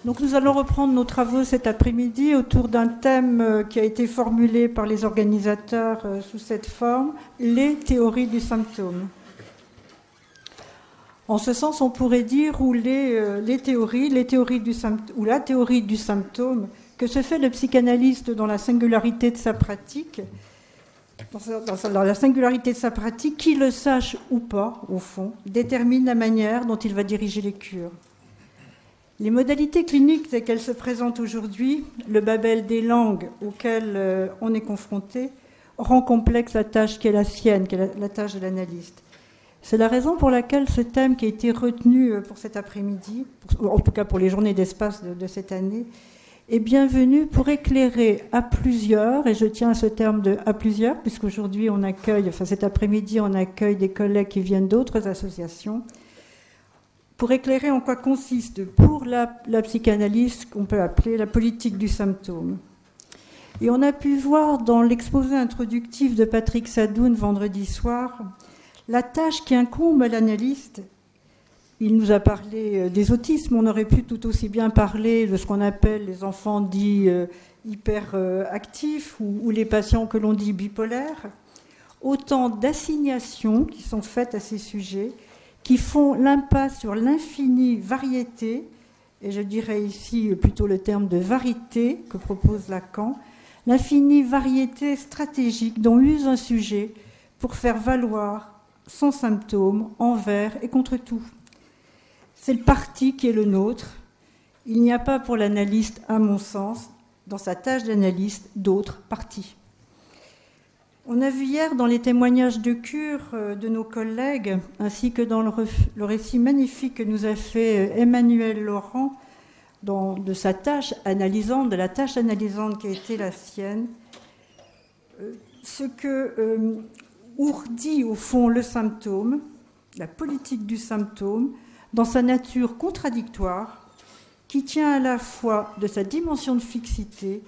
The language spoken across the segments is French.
Donc nous allons reprendre nos travaux cet après-midi autour d'un thème qui a été formulé par les organisateurs sous cette forme, les théories du symptôme. En ce sens, on pourrait dire ou la théorie du symptôme, que se fait le psychanalyste dans la singularité de sa pratique, dans la singularité de sa pratique, qu'il le sache ou pas, au fond, détermine la manière dont il va diriger les cures. Les modalités cliniques telles qu'elles se présentent aujourd'hui, le babel des langues auquel on est confronté, rend complexe la tâche qui est la sienne, qui est la tâche de l'analyste. C'est la raison pour laquelle ce thème qui a été retenu pour cet après-midi, en tout cas pour les journées d'espace de cette année, est bienvenu pour éclairer à plusieurs, et je tiens à ce terme de à plusieurs, puisqu'aujourd'hui on accueille, cet après-midi on accueille des collègues qui viennent d'autres associations, pour éclairer en quoi consiste pour la psychanalyse qu'on peut appeler la politique du symptôme. Et on a pu voir dans l'exposé introductif de Patrick Sadoun vendredi soir la tâche qui incombe à l'analyste. Il nous a parlé des autismes, on aurait pu tout aussi bien parler de ce qu'on appelle les enfants dits hyperactifs ou les patients que l'on dit bipolaires. Autant d'assignations qui sont faites à ces sujets, qui font l'impasse sur l'infinie variété, et je dirais ici plutôt le terme de varité que propose Lacan, l'infinie variété stratégique dont use un sujet pour faire valoir son symptôme envers et contre tout. C'est le parti qui est le nôtre. Il n'y a pas pour l'analyste, à mon sens, dans sa tâche d'analyste, d'autres partis. On a vu hier dans les témoignages de cure de nos collègues, ainsi que dans le récit magnifique que nous a fait Emmanuel Laurent de sa tâche analysante, de la tâche analysante qui a été la sienne, ce que ourdit au fond le symptôme, la politique du symptôme, dans sa nature contradictoire, qui tient à la fois de sa dimension de fixité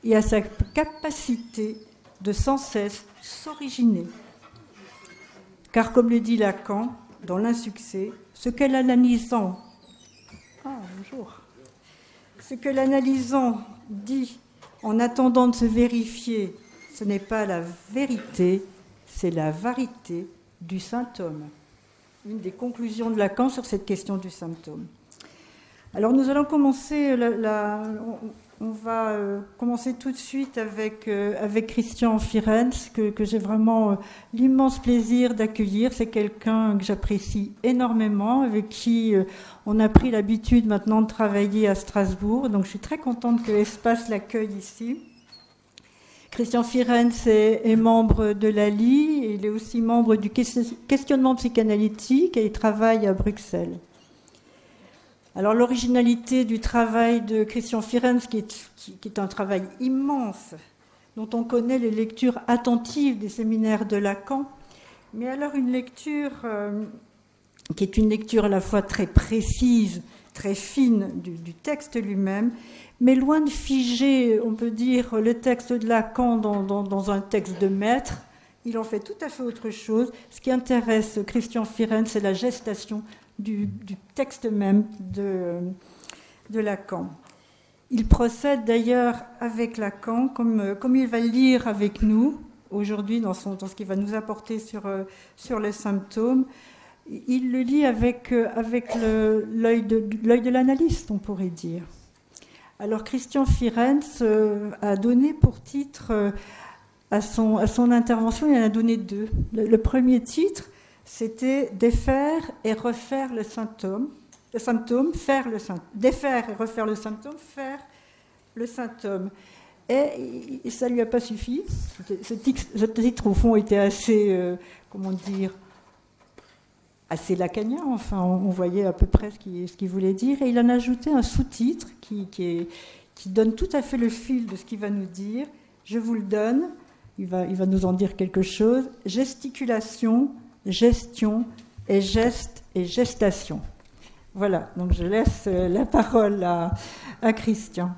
et à sa capacité de sans cesse s'originer. Car comme le dit Lacan, dans l'insuccès, ce que l'analysant dit en attendant de se vérifier, ce n'est pas la vérité, c'est la varité du symptôme. Une des conclusions de Lacan sur cette question du symptôme. Alors nous allons commencer, on va commencer tout de suite avec Christian Firenze, que j'ai vraiment l'immense plaisir d'accueillir. C'est quelqu'un que j'apprécie énormément, avec qui on a pris l'habitude maintenant de travailler à Strasbourg. Donc je suis très contente que Espace l'accueille ici. Christian Firenze est membre de l'ALI, il est aussi membre du questionnement psychanalytique et il travaille à Bruxelles. Alors l'originalité du travail de Christian Firenze, qui est un travail immense, dont on connaît les lectures attentives des séminaires de Lacan, mais alors une lecture qui est une lecture à la fois très précise, très fine du texte lui-même, mais loin de figer, on peut dire, le texte de Lacan dans un texte de maître. Il en fait tout à fait autre chose. Ce qui intéresse Christian Firenze, c'est la gestation du texte même de Lacan. Il procède d'ailleurs avec Lacan, comme il va le lire avec nous, aujourd'hui dans ce qu'il va nous apporter sur les symptômes. Il le lit avec l'œil de l'analyste, on pourrait dire. Alors Christian Firenze a donné pour titre à son intervention, il en a donné deux. Le premier titre, c'était « Défaire et refaire le symptôme ». Défaire et refaire le symptôme, faire le symptôme. Et ça ne lui a pas suffi. Ce titre, au fond, était assez, assez lacanien. Enfin, on voyait à peu près ce qu'il voulait dire. Et il en a ajouté un sous-titre qui donne tout à fait le fil de ce qu'il va nous dire. Je vous le donne. Il va nous en dire quelque chose. Gesticulation, gestion et geste et gestation. Voilà, donc je laisse la parole à Christian.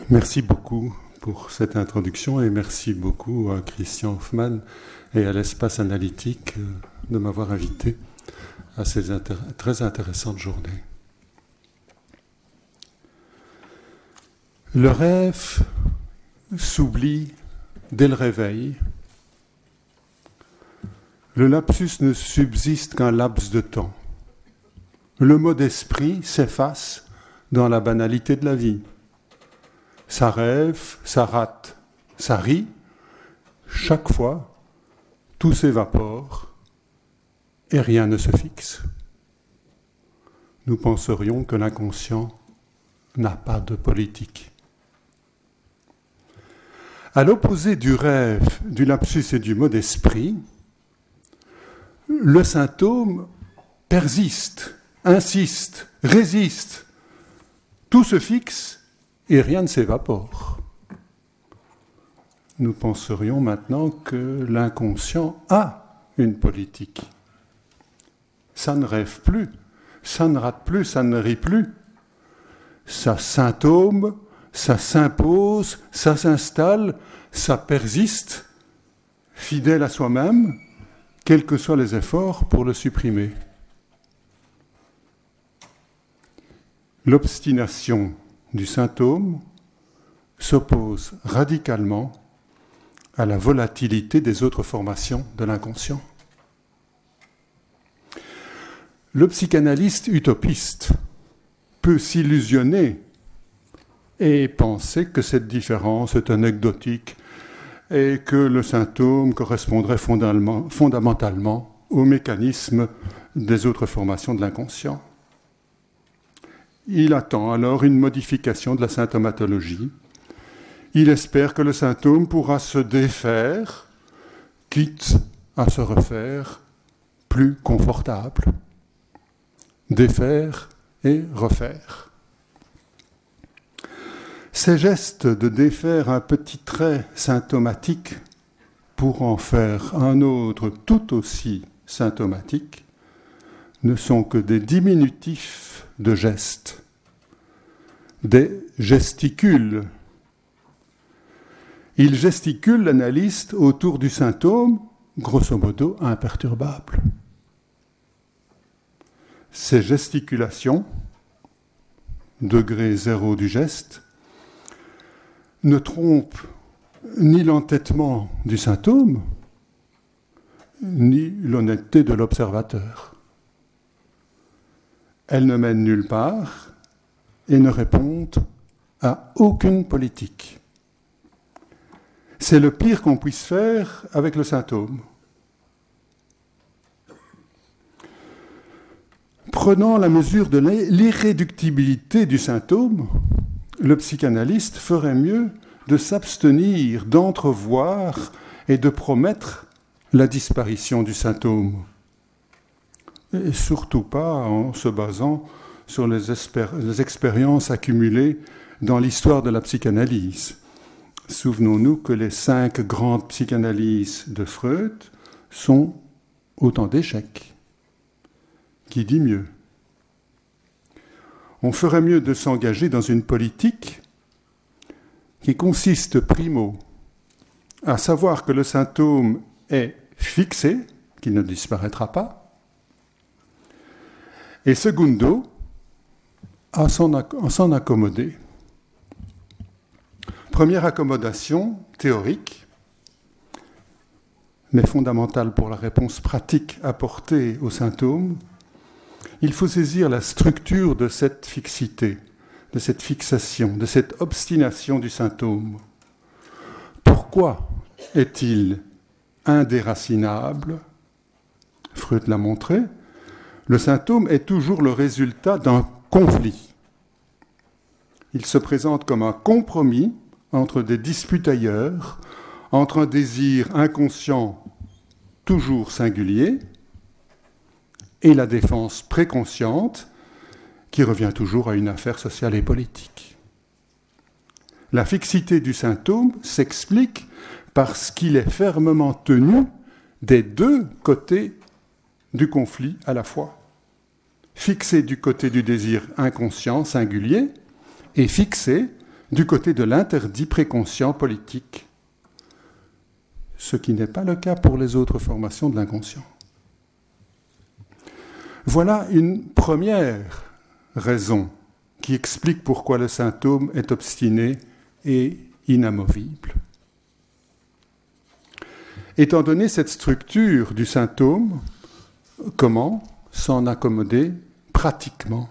Merci beaucoup pour cette introduction et merci beaucoup à Christian Hoffmann et à l'Espace Analytique de m'avoir invité à ces très intéressantes journées. Le rêve s'oublie dès le réveil. Le lapsus ne subsiste qu'un laps de temps. Le mot d'esprit s'efface dans la banalité de la vie. Ça rêve, ça rate, ça rit. Chaque fois, tout s'évapore et rien ne se fixe. Nous penserions que l'inconscient n'a pas de politique. À l'opposé du rêve, du lapsus et du mot d'esprit, le symptôme persiste, insiste, résiste. Tout se fixe et rien ne s'évapore. Nous penserions maintenant que l'inconscient a une politique. Ça ne rêve plus, ça ne rate plus, ça ne rit plus. Ça symptôme, ça s'impose, ça s'installe, ça persiste, fidèle à soi-même, quels que soient les efforts pour le supprimer. L'obstination du symptôme s'oppose radicalement à la volatilité des autres formations de l'inconscient. Le psychanalyste utopiste peut s'illusionner et penser que cette différence est anecdotique et que le symptôme correspondrait fondamentalement au mécanisme des autres formations de l'inconscient. Il attend alors une modification de la symptomatologie. Il espère que le symptôme pourra se défaire, quitte à se refaire plus confortable. Défaire et refaire. Ces gestes de défaire un petit trait symptomatique pour en faire un autre tout aussi symptomatique ne sont que des diminutifs de gestes, des gesticules. Il gesticule l'analyste autour du symptôme, grosso modo imperturbable. Ces gesticulations, degré zéro du geste, ne trompent ni l'entêtement du symptôme, ni l'honnêteté de l'observateur. Elles ne mènent nulle part et ne répondent à aucune politique. C'est le pire qu'on puisse faire avec le symptôme. Prenant la mesure de l'irréductibilité du symptôme, le psychanalyste ferait mieux de s'abstenir d'entrevoir et de promettre la disparition du symptôme. Et surtout pas en se basant sur les expériences accumulées dans l'histoire de la psychanalyse. Souvenons-nous que les 5 grandes psychanalyses de Freud sont autant d'échecs. Qui dit mieux? On ferait mieux de s'engager dans une politique qui consiste, primo, à savoir que le symptôme est fixé, qu'il ne disparaîtra pas, et secundo, à s'en accommoder. Première accommodation théorique, mais fondamentale pour la réponse pratique apportée au symptôme. Il faut saisir la structure de cette fixité, de cette fixation, de cette obstination du symptôme. Pourquoi est-il indéracinable? Freud l'a montré. Le symptôme est toujours le résultat d'un conflit. Il se présente comme un compromis entre des disputailleurs, entre un désir inconscient toujours singulier et la défense préconsciente qui revient toujours à une affaire sociale et politique. La fixité du symptôme s'explique parce qu'il est fermement tenu des deux côtés du conflit à la fois. Fixé du côté du désir inconscient singulier et fixé du côté de l'interdit préconscient politique, ce qui n'est pas le cas pour les autres formations de l'inconscient. Voilà une première raison qui explique pourquoi le symptôme est obstiné et inamovible. Étant donné cette structure du symptôme, comment s'en accommoder pratiquement?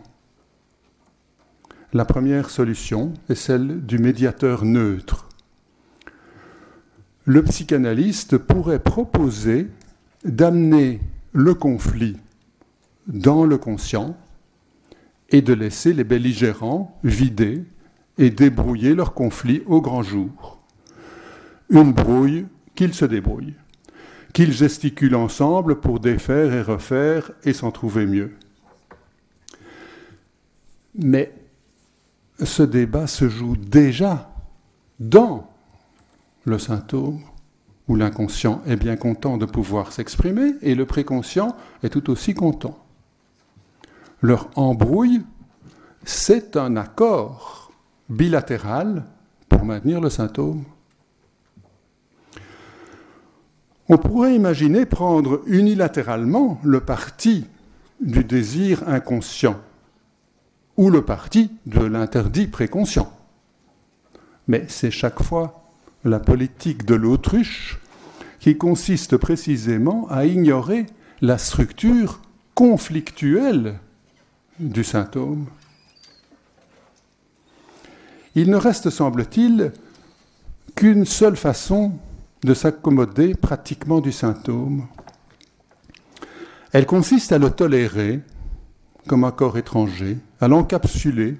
La première solution est celle du médiateur neutre. Le psychanalyste pourrait proposer d'amener le conflit dans le conscient et de laisser les belligérants vider et débrouiller leur conflit au grand jour. Une brouille qu'ils se débrouillent, qu'ils gesticulent ensemble pour défaire et refaire et s'en trouver mieux. Mais ce débat se joue déjà dans le symptôme, où l'inconscient est bien content de pouvoir s'exprimer et le préconscient est tout aussi content. Leur embrouille, c'est un accord bilatéral pour maintenir le symptôme. On pourrait imaginer prendre unilatéralement le parti du désir inconscient ou le parti de l'interdit préconscient. Mais c'est chaque fois la politique de l'autruche qui consiste précisément à ignorer la structure conflictuelle du symptôme. Il ne reste, semble-t-il, qu'une seule façon de s'accommoder pratiquement du symptôme. Elle consiste à le tolérer comme un corps étranger, à l'encapsuler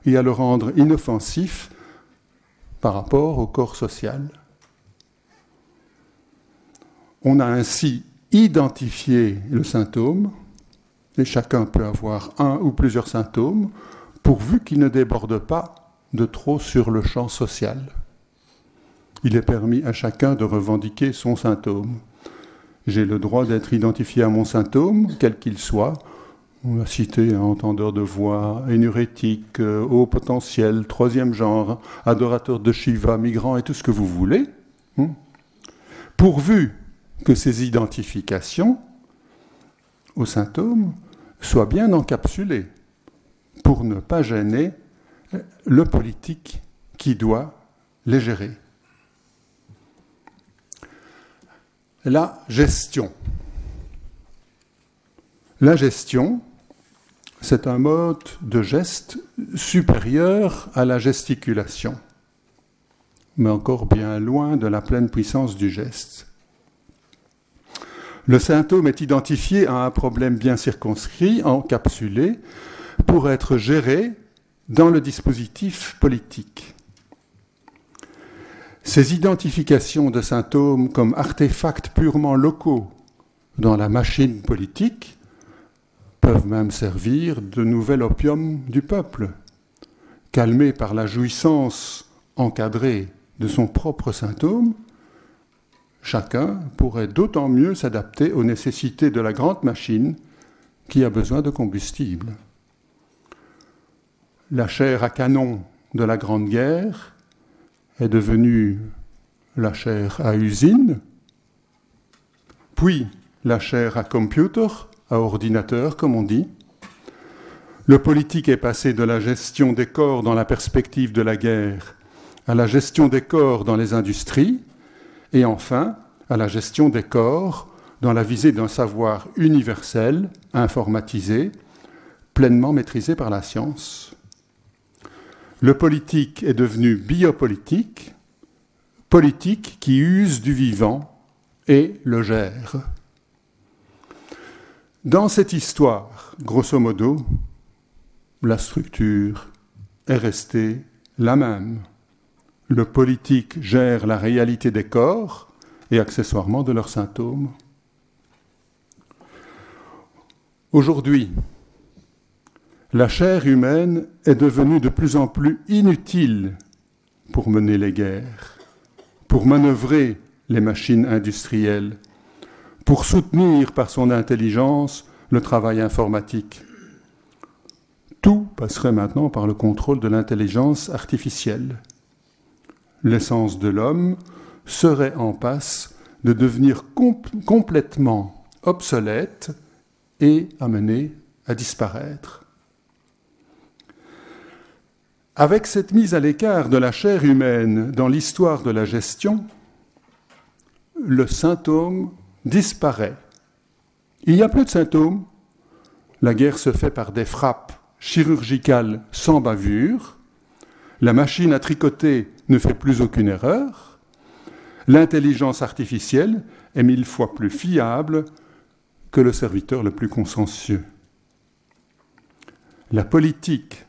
et à le rendre inoffensif par rapport au corps social. On a ainsi identifié le symptôme, et chacun peut avoir un ou plusieurs symptômes, pourvu qu'il ne déborde pas de trop sur le champ social. Il est permis à chacun de revendiquer son symptôme. J'ai le droit d'être identifié à mon symptôme, quel qu'il soit. On a cité un entendeur de voix, énurétique, haut potentiel, troisième genre, adorateur de Shiva, migrant et tout ce que vous voulez. Pourvu que ces identifications aux symptômes soient bien encapsulées pour ne pas gêner le politique qui doit les gérer. La gestion. La gestion, c'est un mode de geste supérieur à la gesticulation, mais encore bien loin de la pleine puissance du geste. Le symptôme est identifié à un problème bien circonscrit, encapsulé, pour être géré dans le dispositif politique. Ces identifications de symptômes comme artefacts purement locaux dans la machine politique peuvent même servir de nouvel opium du peuple. Calmé par la jouissance encadrée de son propre symptôme, chacun pourrait d'autant mieux s'adapter aux nécessités de la grande machine qui a besoin de combustible. La chair à canon de la Grande Guerre est devenue la chair à usine, puis la chair à computer, à ordinateur, comme on dit. Le politique est passé de la gestion des corps dans la perspective de la guerre à la gestion des corps dans les industries et enfin à la gestion des corps dans la visée d'un savoir universel, informatisé, pleinement maîtrisé par la science. Le politique est devenu biopolitique, politique qui use du vivant et le gère. Dans cette histoire, grosso modo, la structure est restée la même. Le politique gère la réalité des corps et accessoirement de leurs symptômes. Aujourd'hui, la chair humaine est devenue de plus en plus inutile pour mener les guerres, pour manœuvrer les machines industrielles, pour soutenir par son intelligence le travail informatique. Tout passerait maintenant par le contrôle de l'intelligence artificielle. L'essence de l'homme serait en passe de devenir complètement obsolète et amené à disparaître. Avec cette mise à l'écart de la chair humaine dans l'histoire de la gestion, le symptôme disparaît. Il n'y a plus de symptômes. La guerre se fait par des frappes chirurgicales sans bavure. La machine à tricoter ne fait plus aucune erreur. L'intelligence artificielle est 1000 fois plus fiable que le serviteur le plus consciencieux. La politique,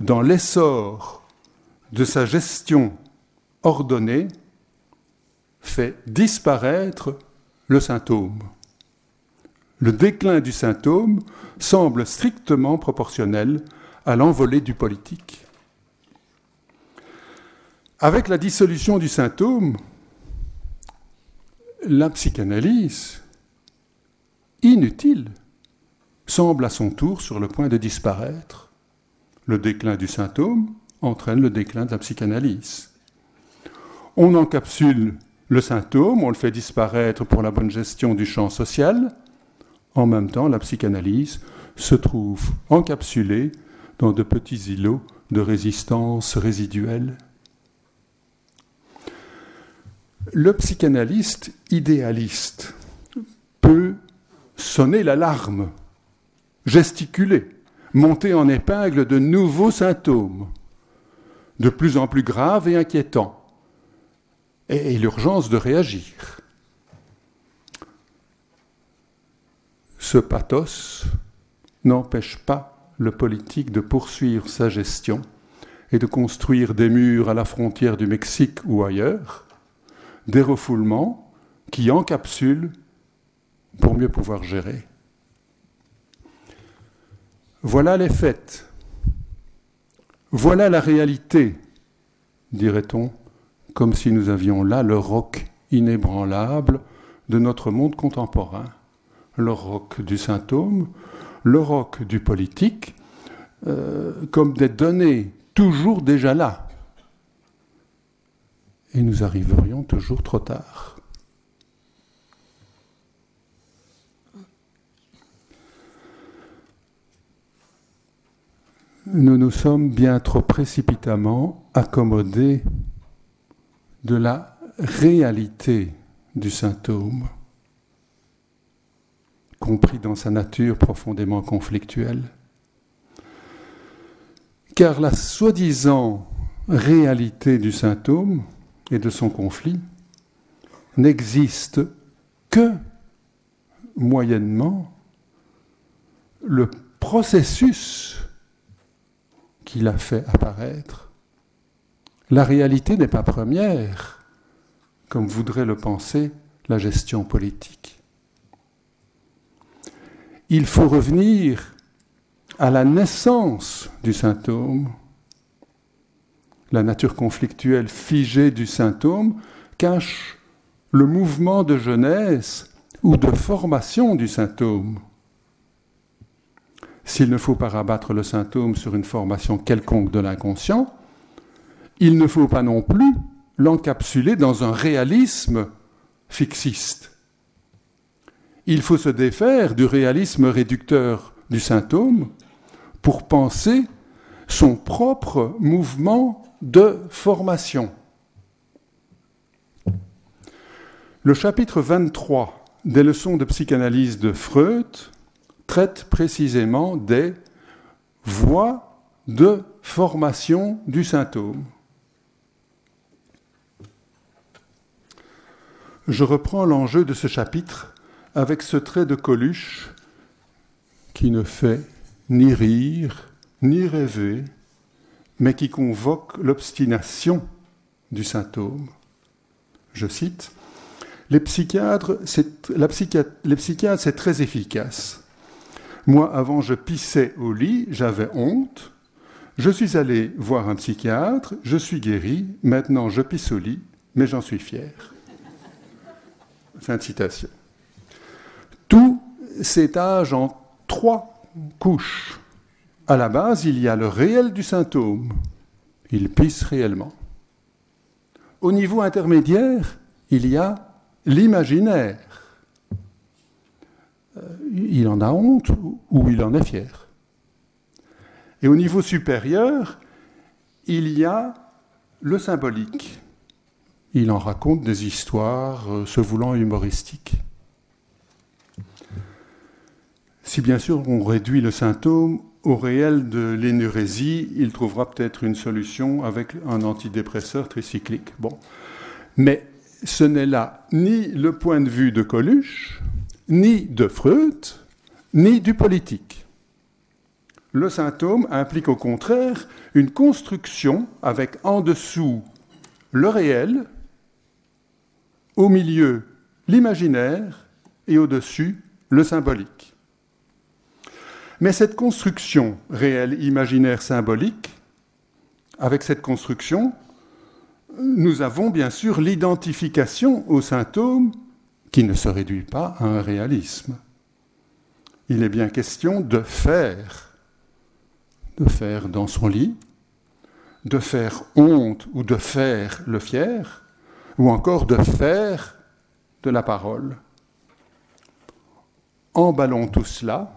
dans l'essor de sa gestion ordonnée, fait disparaître le symptôme. Le déclin du symptôme semble strictement proportionnel à l'envolée du politique. Avec la dissolution du symptôme, la psychanalyse, inutile, semble à son tour sur le point de disparaître. Le déclin du symptôme entraîne le déclin de la psychanalyse. On encapsule le symptôme, on le fait disparaître pour la bonne gestion du champ social. En même temps, la psychanalyse se trouve encapsulée dans de petits îlots de résistance résiduelle. Le psychanalyste idéaliste peut sonner l'alarme, gesticuler, monter en épingle de nouveaux symptômes, de plus en plus graves et inquiétants, et l'urgence de réagir. Ce pathos n'empêche pas le politique de poursuivre sa gestion et de construire des murs à la frontière du Mexique ou ailleurs, des refoulements qui encapsulent pour mieux pouvoir gérer. Voilà les faits. Voilà la réalité, dirait-on, comme si nous avions là le roc inébranlable de notre monde contemporain. Le roc du symptôme, le roc du politique, comme des données toujours déjà là. Et nous arriverions toujours trop tard. Nous nous sommes bien trop précipitamment accommodés de la réalité du symptôme, compris dans sa nature profondément conflictuelle. Car la soi-disant réalité du symptôme et de son conflit n'existe que moyennement le processus qui l'a fait apparaître. La réalité n'est pas première, comme voudrait le penser la gestion politique. Il faut revenir à la naissance du symptôme. La nature conflictuelle figée du symptôme cache le mouvement de jeunesse ou de formation du symptôme. S'il ne faut pas rabattre le symptôme sur une formation quelconque de l'inconscient, il ne faut pas non plus l'encapsuler dans un réalisme fixiste. Il faut se défaire du réalisme réducteur du symptôme pour penser son propre mouvement de formation. Le chapitre 23 des leçons de psychanalyse de Freud traite précisément des voies de formation du symptôme. Je reprends l'enjeu de ce chapitre avec ce trait de Coluche qui ne fait ni rire, ni rêver, mais qui convoque l'obstination du symptôme. Je cite, « Les psychiatres, c'est très efficace. Moi, avant, je pissais au lit, j'avais honte. Je suis allé voir un psychiatre, je suis guéri, maintenant je pisse au lit, mais j'en suis fier. » Fin de citation. Tout s'étage en 3 couches. À la base, il y a le réel du symptôme. Il pisse réellement. Au niveau intermédiaire, il y a l'imaginaire. il en a honte ou il en est fier. Et au niveau supérieur, il y a le symbolique. Il en raconte des histoires se voulant humoristiques. Si bien sûr on réduit le symptôme au réel de l'énurésie, il trouvera peut-être une solution avec un antidépresseur tricyclique. Bon. Mais ce n'est là ni le point de vue de Coluche, ni de Freud, ni du politique. Le symptôme implique au contraire une construction avec en dessous le réel, au milieu l'imaginaire et au-dessus le symbolique. Mais cette construction réelle, imaginaire, symbolique, avec cette construction, nous avons bien sûr l'identification au symptôme qui ne se réduit pas à un réalisme. Il est bien question de faire dans son lit, de faire honte ou de faire le fier, ou encore de faire de la parole. Emballons tout cela,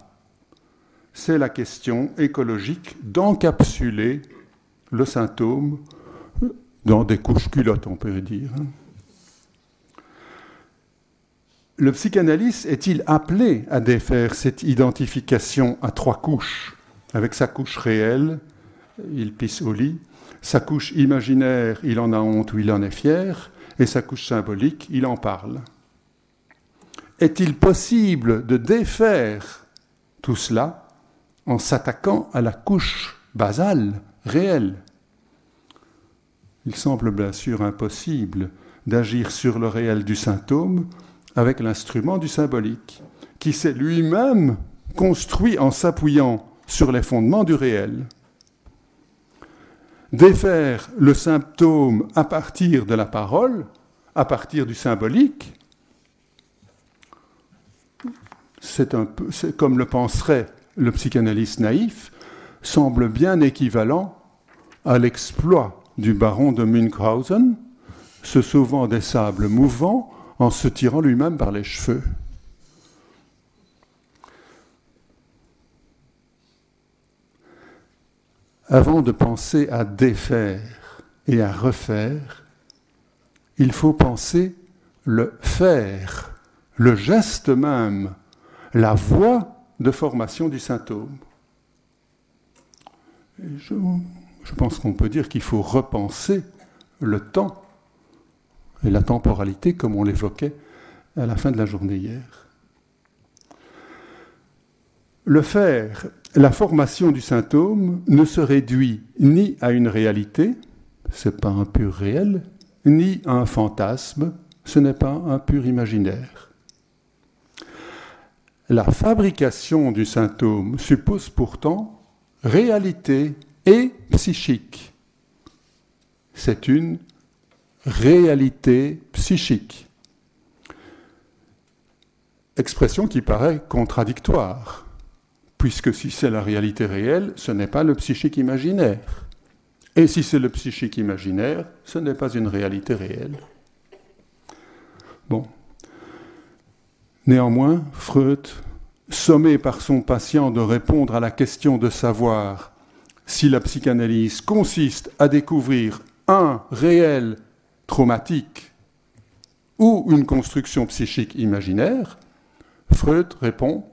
c'est la question écologique d'encapsuler le symptôme dans des couches culottes, on peut dire. Le psychanalyste est-il appelé à défaire cette identification à 3 couches, avec sa couche réelle, il pisse au lit, sa couche imaginaire, il en a honte ou il en est fier, et sa couche symbolique, il en parle. Est-il possible de défaire tout cela en s'attaquant à la couche basale, réelle? Il semble bien sûr impossible d'agir sur le réel du symptôme avec l'instrument du symbolique, qui s'est lui-même construit en s'appuyant sur les fondements du réel. Défaire le symptôme à partir de la parole, à partir du symbolique, c'est comme le penserait le psychanalyste naïf, semble bien équivalent à l'exploit du baron de Münchhausen, se sauvant des sables mouvants en se tirant lui-même par les cheveux. Avant de penser à défaire et à refaire, il faut penser le faire, le geste même, la voie de formation du symptôme. Et je pense qu'on peut dire qu'il faut repenser le temps et la temporalité comme on l'évoquait à la fin de la journée hier. Le faire, la formation du symptôme ne se réduit ni à une réalité, ce n'est pas un pur réel, ni à un fantasme, ce n'est pas un pur imaginaire. La fabrication du symptôme suppose pourtant réalité et psychique. C'est une réalité psychique. Expression qui paraît contradictoire, puisque si c'est la réalité réelle, ce n'est pas le psychique imaginaire. Et si c'est le psychique imaginaire, ce n'est pas une réalité réelle. Bon. Néanmoins, Freud, sommé par son patient de répondre à la question de savoir si la psychanalyse consiste à découvrir un réel traumatique ou une construction psychique imaginaire, Freud répond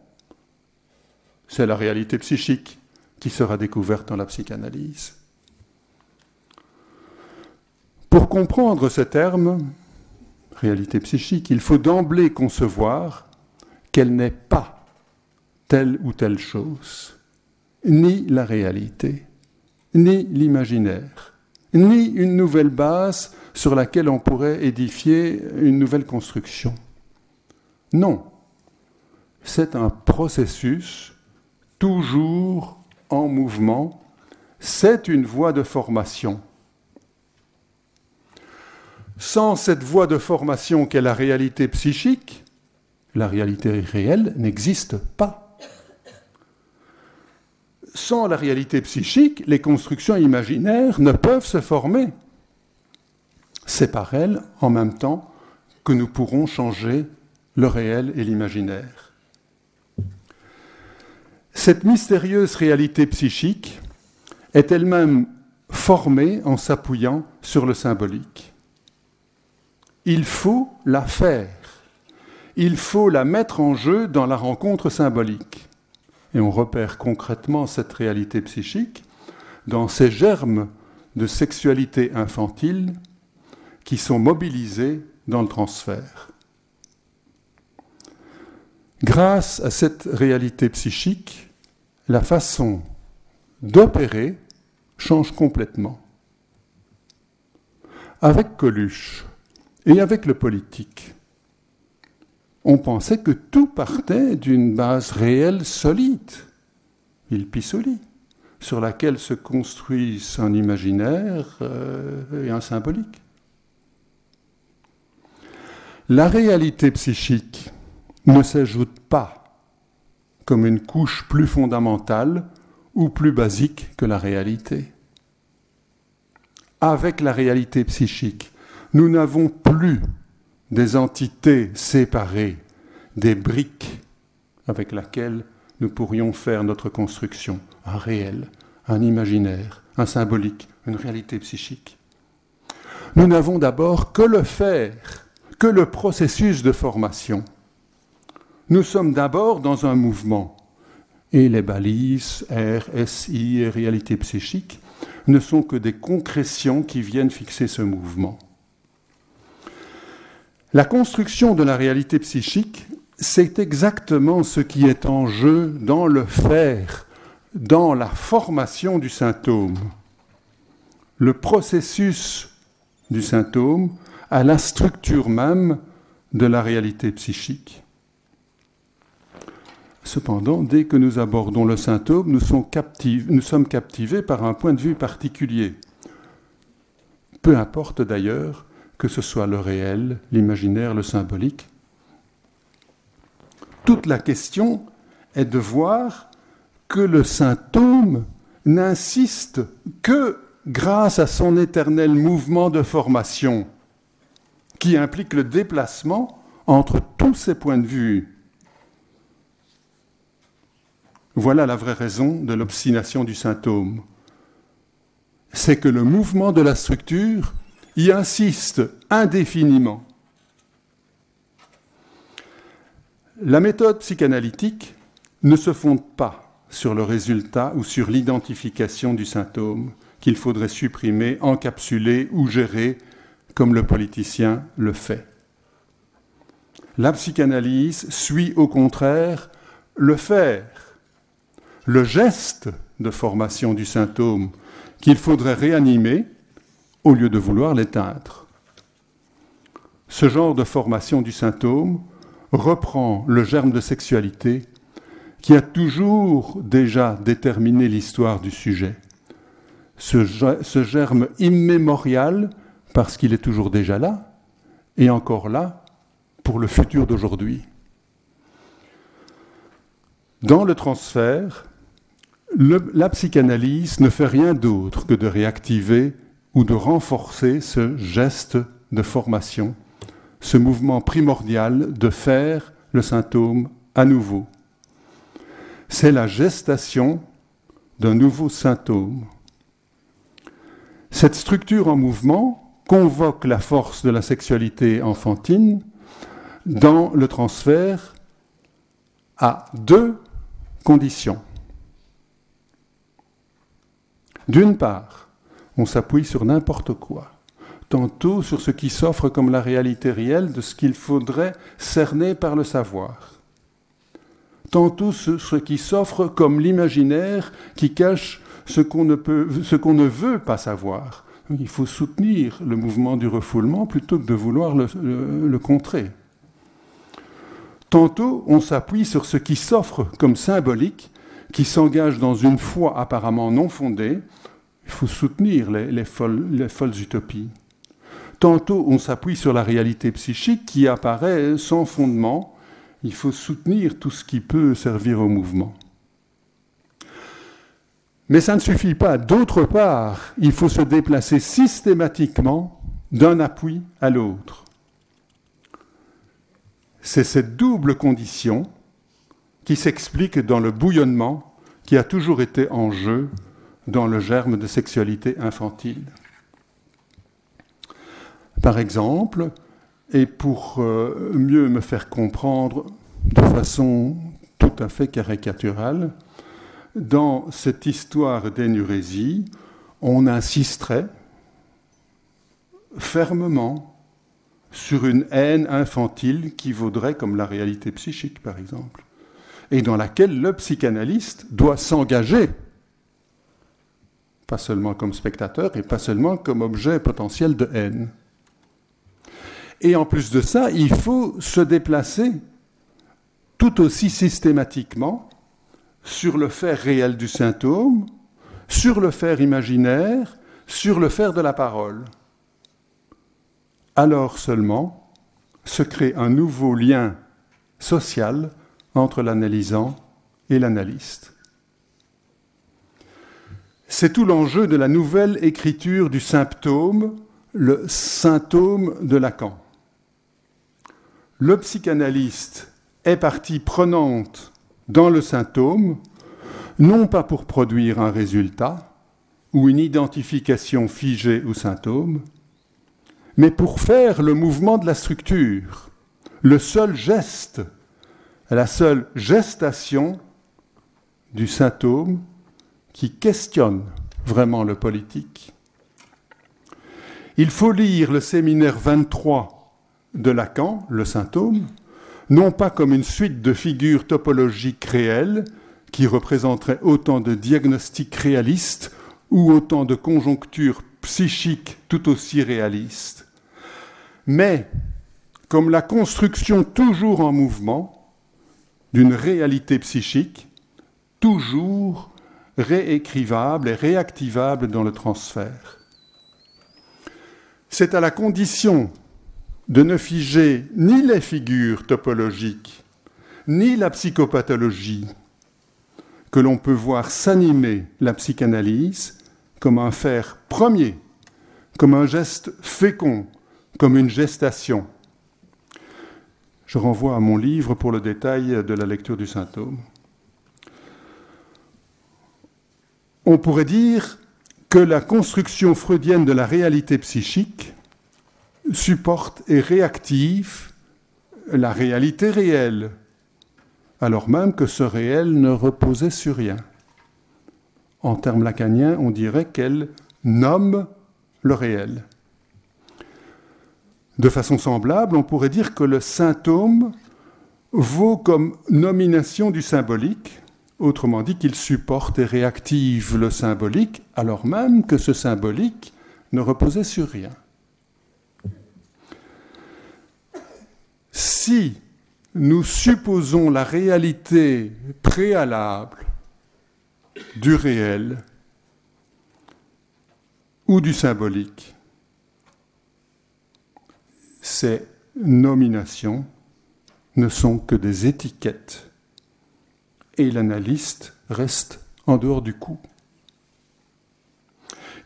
« c'est la réalité psychique qui sera découverte dans la psychanalyse ». Pour comprendre ce terme, réalité psychique, il faut d'emblée concevoir qu'elle n'est pas telle ou telle chose, ni la réalité, ni l'imaginaire, ni une nouvelle base sur laquelle on pourrait édifier une nouvelle construction. Non, c'est un processus toujours en mouvement, c'est une voie de formation. Sans cette voie de formation qu'est la réalité psychique, la réalité réelle n'existe pas. Sans la réalité psychique, les constructions imaginaires ne peuvent se former. C'est par elles, en même temps, que nous pourrons changer le réel et l'imaginaire. Cette mystérieuse réalité psychique est elle-même formée en s'appuyant sur le symbolique. Il faut la faire. Il faut la mettre en jeu dans la rencontre symbolique. Et on repère concrètement cette réalité psychique dans ces germes de sexualité infantile qui sont mobilisés dans le transfert. Grâce à cette réalité psychique, la façon d'opérer change complètement. Avec Coluche et avec le politique, on pensait que tout partait d'une base réelle solide, il pissolit, sur laquelle se construisent un imaginaire et un symbolique. La réalité psychique ne s'ajoute pas comme une couche plus fondamentale ou plus basique que la réalité. Avec la réalité psychique, nous n'avons plus des entités séparées, des briques avec lesquelles nous pourrions faire notre construction, un réel, un imaginaire, un symbolique, une réalité psychique. Nous n'avons d'abord que le faire, que le processus de formation. Nous sommes d'abord dans un mouvement, et les balises R, S, I et réalité psychique ne sont que des concrétions qui viennent fixer ce mouvement. La construction de la réalité psychique, c'est exactement ce qui est en jeu dans le faire, dans la formation du symptôme. Le processus du symptôme a la structure même de la réalité psychique. Cependant, dès que nous abordons le symptôme, nous sommes captivés par un point de vue particulier. Peu importe d'ailleurs que ce soit le réel, l'imaginaire, le symbolique. Toute la question est de voir que le symptôme n'insiste que grâce à son éternel mouvement de formation, qui implique le déplacement entre tous ces points de vue. Voilà la vraie raison de l'obstination du symptôme. C'est que le mouvement de la structure y insiste indéfiniment. La méthode psychanalytique ne se fonde pas sur le résultat ou sur l'identification du symptôme qu'il faudrait supprimer, encapsuler ou gérer comme le politicien le fait. La psychanalyse suit au contraire le faire, le geste de formation du symptôme qu'il faudrait réanimer au lieu de vouloir l'éteindre. Ce genre de formation du symptôme reprend le germe de sexualité qui a toujours déjà déterminé l'histoire du sujet. Ce germe immémorial, parce qu'il est toujours déjà là, et encore là pour le futur d'aujourd'hui. Dans le transfert, la psychanalyse ne fait rien d'autre que de réactiver ou de renforcer ce geste de formation, ce mouvement primordial de faire le symptôme à nouveau. C'est la gestation d'un nouveau symptôme. Cette structure en mouvement convoque la force de la sexualité enfantine dans le transfert à deux conditions. D'une part, on s'appuie sur n'importe quoi, tantôt sur ce qui s'offre comme la réalité réelle de ce qu'il faudrait cerner par le savoir, tantôt sur ce qui s'offre comme l'imaginaire qui cache ce qu'on ne veut pas savoir. Il faut soutenir le mouvement du refoulement plutôt que de vouloir le contrer. Tantôt, on s'appuie sur ce qui s'offre comme symbolique, qui s'engage dans une foi apparemment non fondée. Il faut soutenir les folles utopies. Tantôt, on s'appuie sur la réalité psychique qui apparaît sans fondement. Il faut soutenir tout ce qui peut servir au mouvement. Mais ça ne suffit pas. D'autre part, il faut se déplacer systématiquement d'un appui à l'autre. C'est cette double condition qui s'explique dans le bouillonnement qui a toujours été en jeu dans le germe de sexualité infantile. Par exemple, et pour mieux me faire comprendre de façon tout à fait caricaturale, dans cette histoire d'énurésie, on insisterait fermement sur une haine infantile qui vaudrait comme la réalité psychique, par exemple, et dans laquelle le psychanalyste doit s'engager, pas seulement comme spectateur et pas seulement comme objet potentiel de haine. Et en plus de ça, il faut se déplacer tout aussi systématiquement sur le faire réel du symptôme, sur le faire imaginaire, sur le faire de la parole. Alors seulement se crée un nouveau lien social entre l'analysant et l'analyste. C'est tout l'enjeu de la nouvelle écriture du symptôme, le symptôme de Lacan. Le psychanalyste est partie prenante dans le symptôme, non pas pour produire un résultat ou une identification figée au symptôme, mais pour faire le mouvement de la structure, le seul geste, la seule gestation du symptôme qui questionne vraiment le politique. Il faut lire le séminaire 23 de Lacan, le symptôme, non pas comme une suite de figures topologiques réelles qui représenteraient autant de diagnostics réalistes ou autant de conjonctures psychiques tout aussi réalistes, mais comme la construction toujours en mouvement d'une réalité psychique, toujours réécrivable et réactivable dans le transfert. C'est à la condition de ne figer ni les figures topologiques, ni la psychopathologie, que l'on peut voir s'animer la psychanalyse comme un faire premier, comme un geste fécond, comme une gestation. Je renvoie à mon livre pour le détail de la lecture du symptôme. On pourrait dire que la construction freudienne de la réalité psychique supporte et réactive la réalité réelle, alors même que ce réel ne reposait sur rien. En termes lacaniens, on dirait qu'elle nomme le réel. De façon semblable, on pourrait dire que le symptôme vaut comme nomination du symbolique, autrement dit qu'il supporte et réactive le symbolique, alors même que ce symbolique ne reposait sur rien. Si nous supposons la réalité préalable du réel ou du symbolique, ces nominations ne sont que des étiquettes et l'analyste reste en dehors du coup.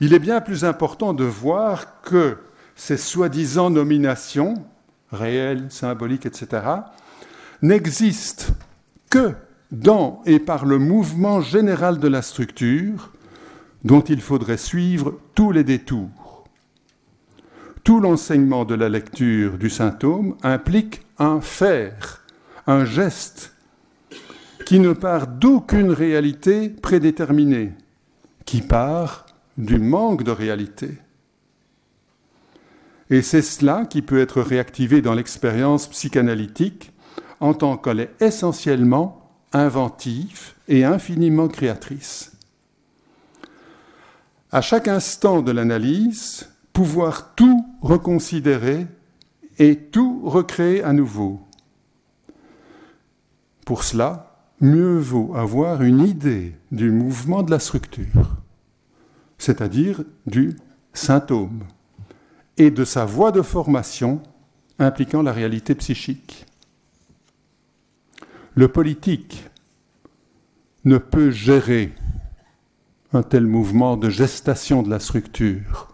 Il est bien plus important de voir que ces soi-disant nominations, réelles, symboliques, etc., n'existent que dans et par le mouvement général de la structure dont il faudrait suivre tous les détours. Tout l'enseignement de la lecture du symptôme implique un faire, un geste, qui ne part d'aucune réalité prédéterminée, qui part du manque de réalité. Et c'est cela qui peut être réactivé dans l'expérience psychanalytique en tant qu'elle est essentiellement inventive et infiniment créatrice. À chaque instant de l'analyse, pouvoir tout reconsidérer et tout recréer à nouveau. Pour cela, mieux vaut avoir une idée du mouvement de la structure, c'est-à-dire du symptôme, et de sa voie de formation impliquant la réalité psychique. Le politique ne peut gérer un tel mouvement de gestation de la structure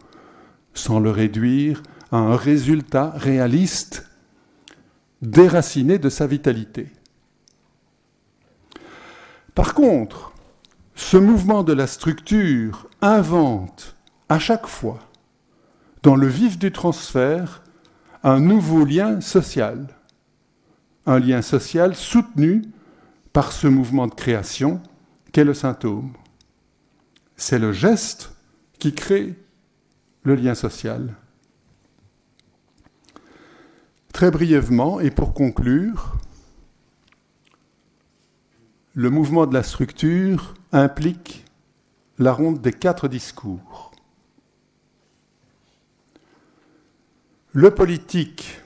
sans le réduire à un résultat réaliste déraciné de sa vitalité. Par contre, ce mouvement de la structure invente à chaque fois, dans le vif du transfert, un nouveau lien social. Un lien social soutenu par ce mouvement de création qu'est le symptôme. C'est le geste qui crée le lien social. Très brièvement, et pour conclure, le mouvement de la structure implique la ronde des 4 discours. Le politique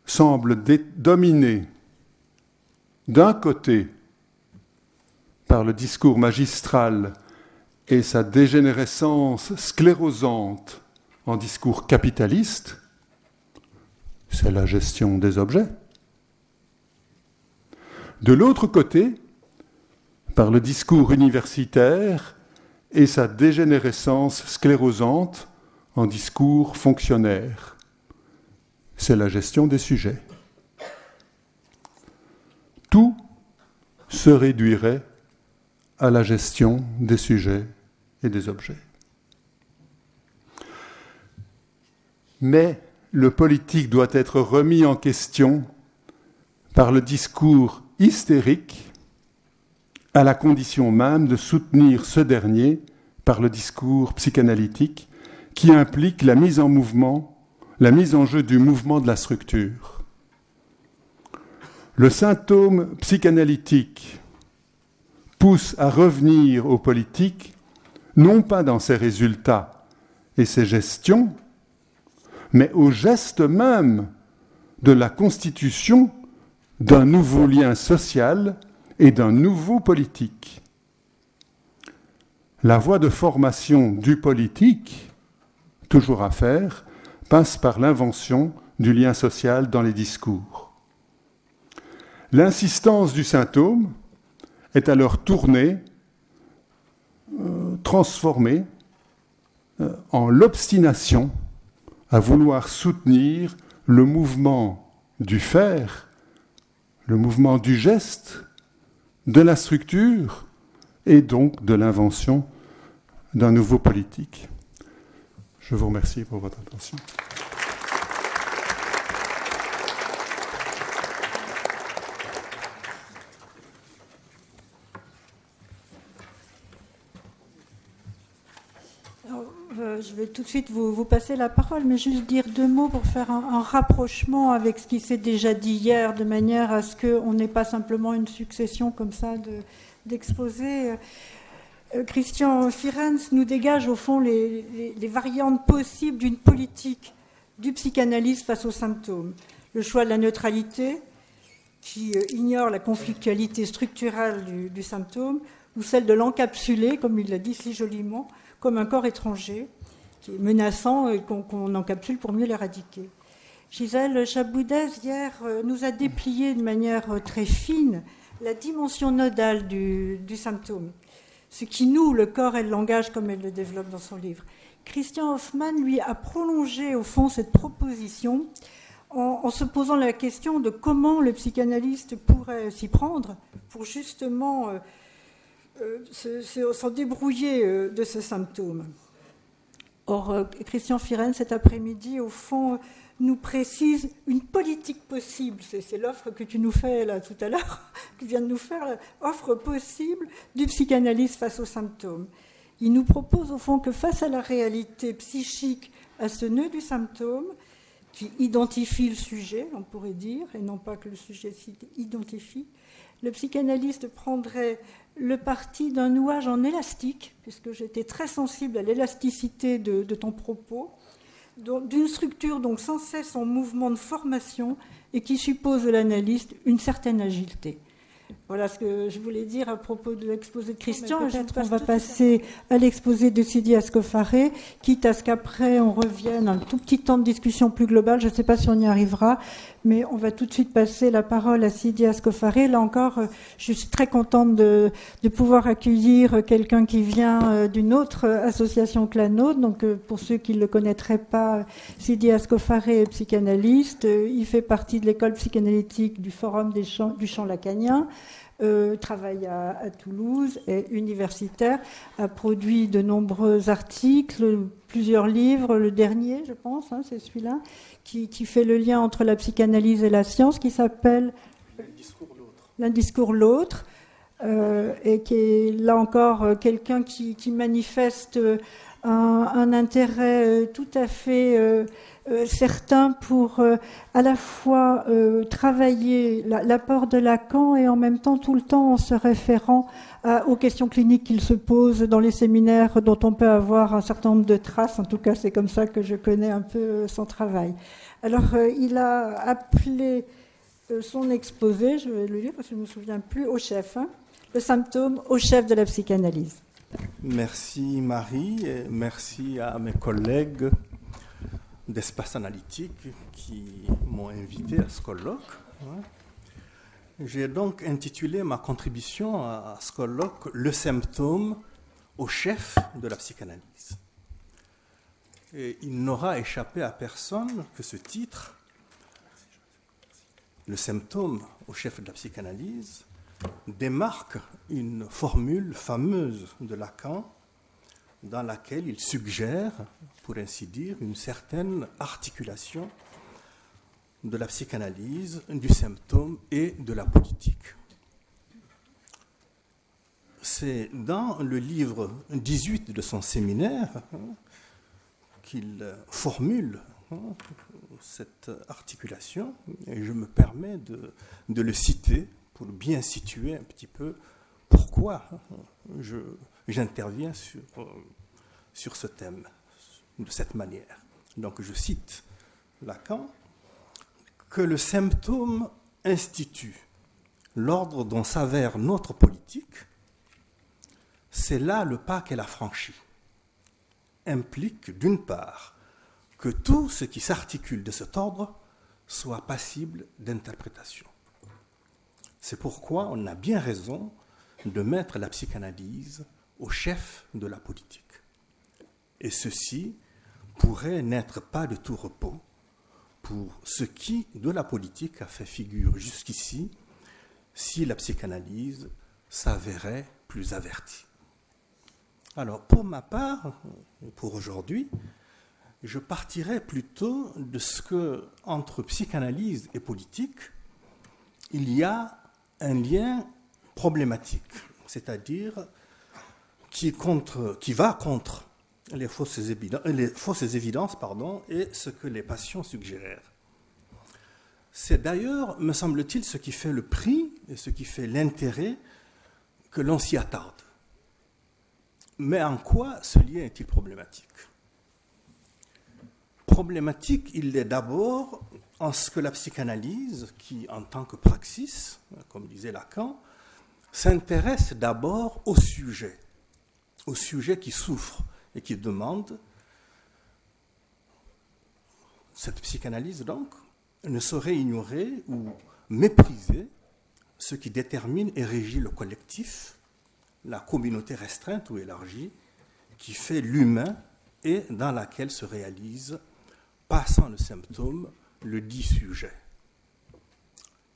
semble dominé d'un côté par le discours magistral et sa dégénérescence sclérosante en discours capitaliste, c'est la gestion des objets. De l'autre côté, par le discours universitaire et sa dégénérescence sclérosante en discours fonctionnaire. C'est la gestion des sujets. Tout se réduirait à la gestion des sujets et des objets. Mais le politique doit être remis en question par le discours hystérique, à la condition même de soutenir ce dernier par le discours psychanalytique qui implique la mise en mouvement, la mise en jeu du mouvement de la structure. Le symptôme psychanalytique pousse à revenir au politique, non pas dans ses résultats et ses gestions, mais au geste même de la constitution d'un nouveau lien social et d'un nouveau politique. La voie de formation du politique, toujours à faire, passe par l'invention du lien social dans les discours. L'insistance du symptôme est alors tournée, transformée en l'obstination à vouloir soutenir le mouvement du faire, le mouvement du geste, de la structure et donc de l'invention d'un nouveau politique. Je vous remercie pour votre attention. Je vais tout de suite vous passer la parole, mais juste dire 2 mots pour faire un rapprochement avec ce qui s'est déjà dit hier, de manière à ce qu'on n'ait pas simplement une succession comme ça d'exposés. Christian Fierens nous dégage au fond les variantes possibles d'une politique du psychanalyse face aux symptômes. Le choix de la neutralité, qui ignore la conflictualité structurelle du symptôme, ou celle de l'encapsuler, comme il l'a dit si joliment, comme un corps étranger, qui est menaçant et qu'on encapsule pour mieux l'éradiquer. Gisèle Chaboudez, hier, nous a déplié de manière très fine la dimension nodale du symptôme, ce qui noue le corps et le langage comme elle le développe dans son livre. Christian Hoffmann, lui, a prolongé au fond cette proposition en se posant la question de comment le psychanalyste pourrait s'y prendre pour justement s'en débrouiller de ce symptôme. Or, Christian Fierens, cet après-midi, au fond, nous précise une politique possible. C'est l'offre que tu nous fais là tout à l'heure, que tu viens de nous faire, l'offre possible du psychanalyse face aux symptômes. Il nous propose au fond que face à la réalité psychique, à ce nœud du symptôme, qui identifie le sujet, on pourrait dire, et non pas que le sujet s'identifie, le psychanalyste prendrait le parti d'un nouage en élastique, puisque j'étais très sensible à l'élasticité de ton propos, d'une structure donc sans cesse en mouvement de formation et qui suppose de l'analyste une certaine agilité. Voilà ce que je voulais dire à propos de l'exposé de Christian. Peut-être qu'on va passer à l'exposé de Sidi Ascofaré, quitte à ce qu'après on revienne un tout petit temps de discussion plus globale. Je ne sais pas si on y arrivera, mais on va tout de suite passer la parole à Sidi Ascofaré. Là encore, je suis très contente de pouvoir accueillir quelqu'un qui vient d'une autre association que la nôtre. Donc, pour ceux qui ne le connaîtraient pas, Sidi Ascofaré est psychanalyste. Il fait partie de l'école psychanalytique du Forum du champ lacanien. travaille à Toulouse, est universitaire, a produit de nombreux articles, plusieurs livres, le dernier, je pense, hein, c'est celui-là, qui fait le lien entre la psychanalyse et la science, qui s'appelle L'un discours l'autre, et qui est là encore quelqu'un qui manifeste un intérêt tout à fait certain pour à la fois travailler l'apport de Lacan et en même temps tout le temps en se référant aux questions cliniques qu'il se pose dans les séminaires dont on peut avoir un certain nombre de traces. En tout cas, c'est comme ça que je connais un peu son travail. Alors, il a appelé son exposé, je vais le lire parce que je ne me souviens plus, au chef, hein, le symptôme au chef de la psychanalyse. Merci Marie, et merci à mes collègues d'Espace Analytique qui m'ont invité à ce colloque. J'ai donc intitulé ma contribution à ce colloque « Le symptôme au chef de la psychanalyse ». Et il n'aura échappé à personne que ce titre, « Le symptôme au chef de la psychanalyse », démarque une formule fameuse de Lacan dans laquelle il suggère, pour ainsi dire, une certaine articulation de la psychanalyse, du symptôme et de la politique. C'est dans le livre 18 de son séminaire qu'il formule cette articulation, et je me permets de le citer pour bien situer un petit peu pourquoi j'interviens sur ce thème de cette manière. Donc je cite Lacan, que le symptôme institue l'ordre dont s'avère notre politique, c'est là le pas qu'elle a franchi. Implique d'une part que tout ce qui s'articule de cet ordre soit passible d'interprétation. C'est pourquoi on a bien raison de mettre la psychanalyse au chef de la politique. Et ceci pourrait n'être pas de tout repos pour ce qui, de la politique, a fait figure jusqu'ici, si la psychanalyse s'avérait plus avertie. Alors, pour ma part, pour aujourd'hui, je partirai plutôt de ce que, entre psychanalyse et politique, il y a un lien problématique, c'est-à-dire qui va contre les fausses évidences et ce que les passions suggèrent. C'est d'ailleurs, me semble-t-il, ce qui fait le prix et ce qui fait l'intérêt que l'on s'y attarde. Mais en quoi ce lien est-il problématique ? Problématique, il l'est d'abord en ce que la psychanalyse, qui en tant que praxis, comme disait Lacan, s'intéresse d'abord au sujet qui souffre et qui demande. Cette psychanalyse, donc, ne saurait ignorer ou mépriser ce qui détermine et régit le collectif, la communauté restreinte ou élargie, qui fait l'humain et dans laquelle se réalise, passant le symptôme, le dit sujet.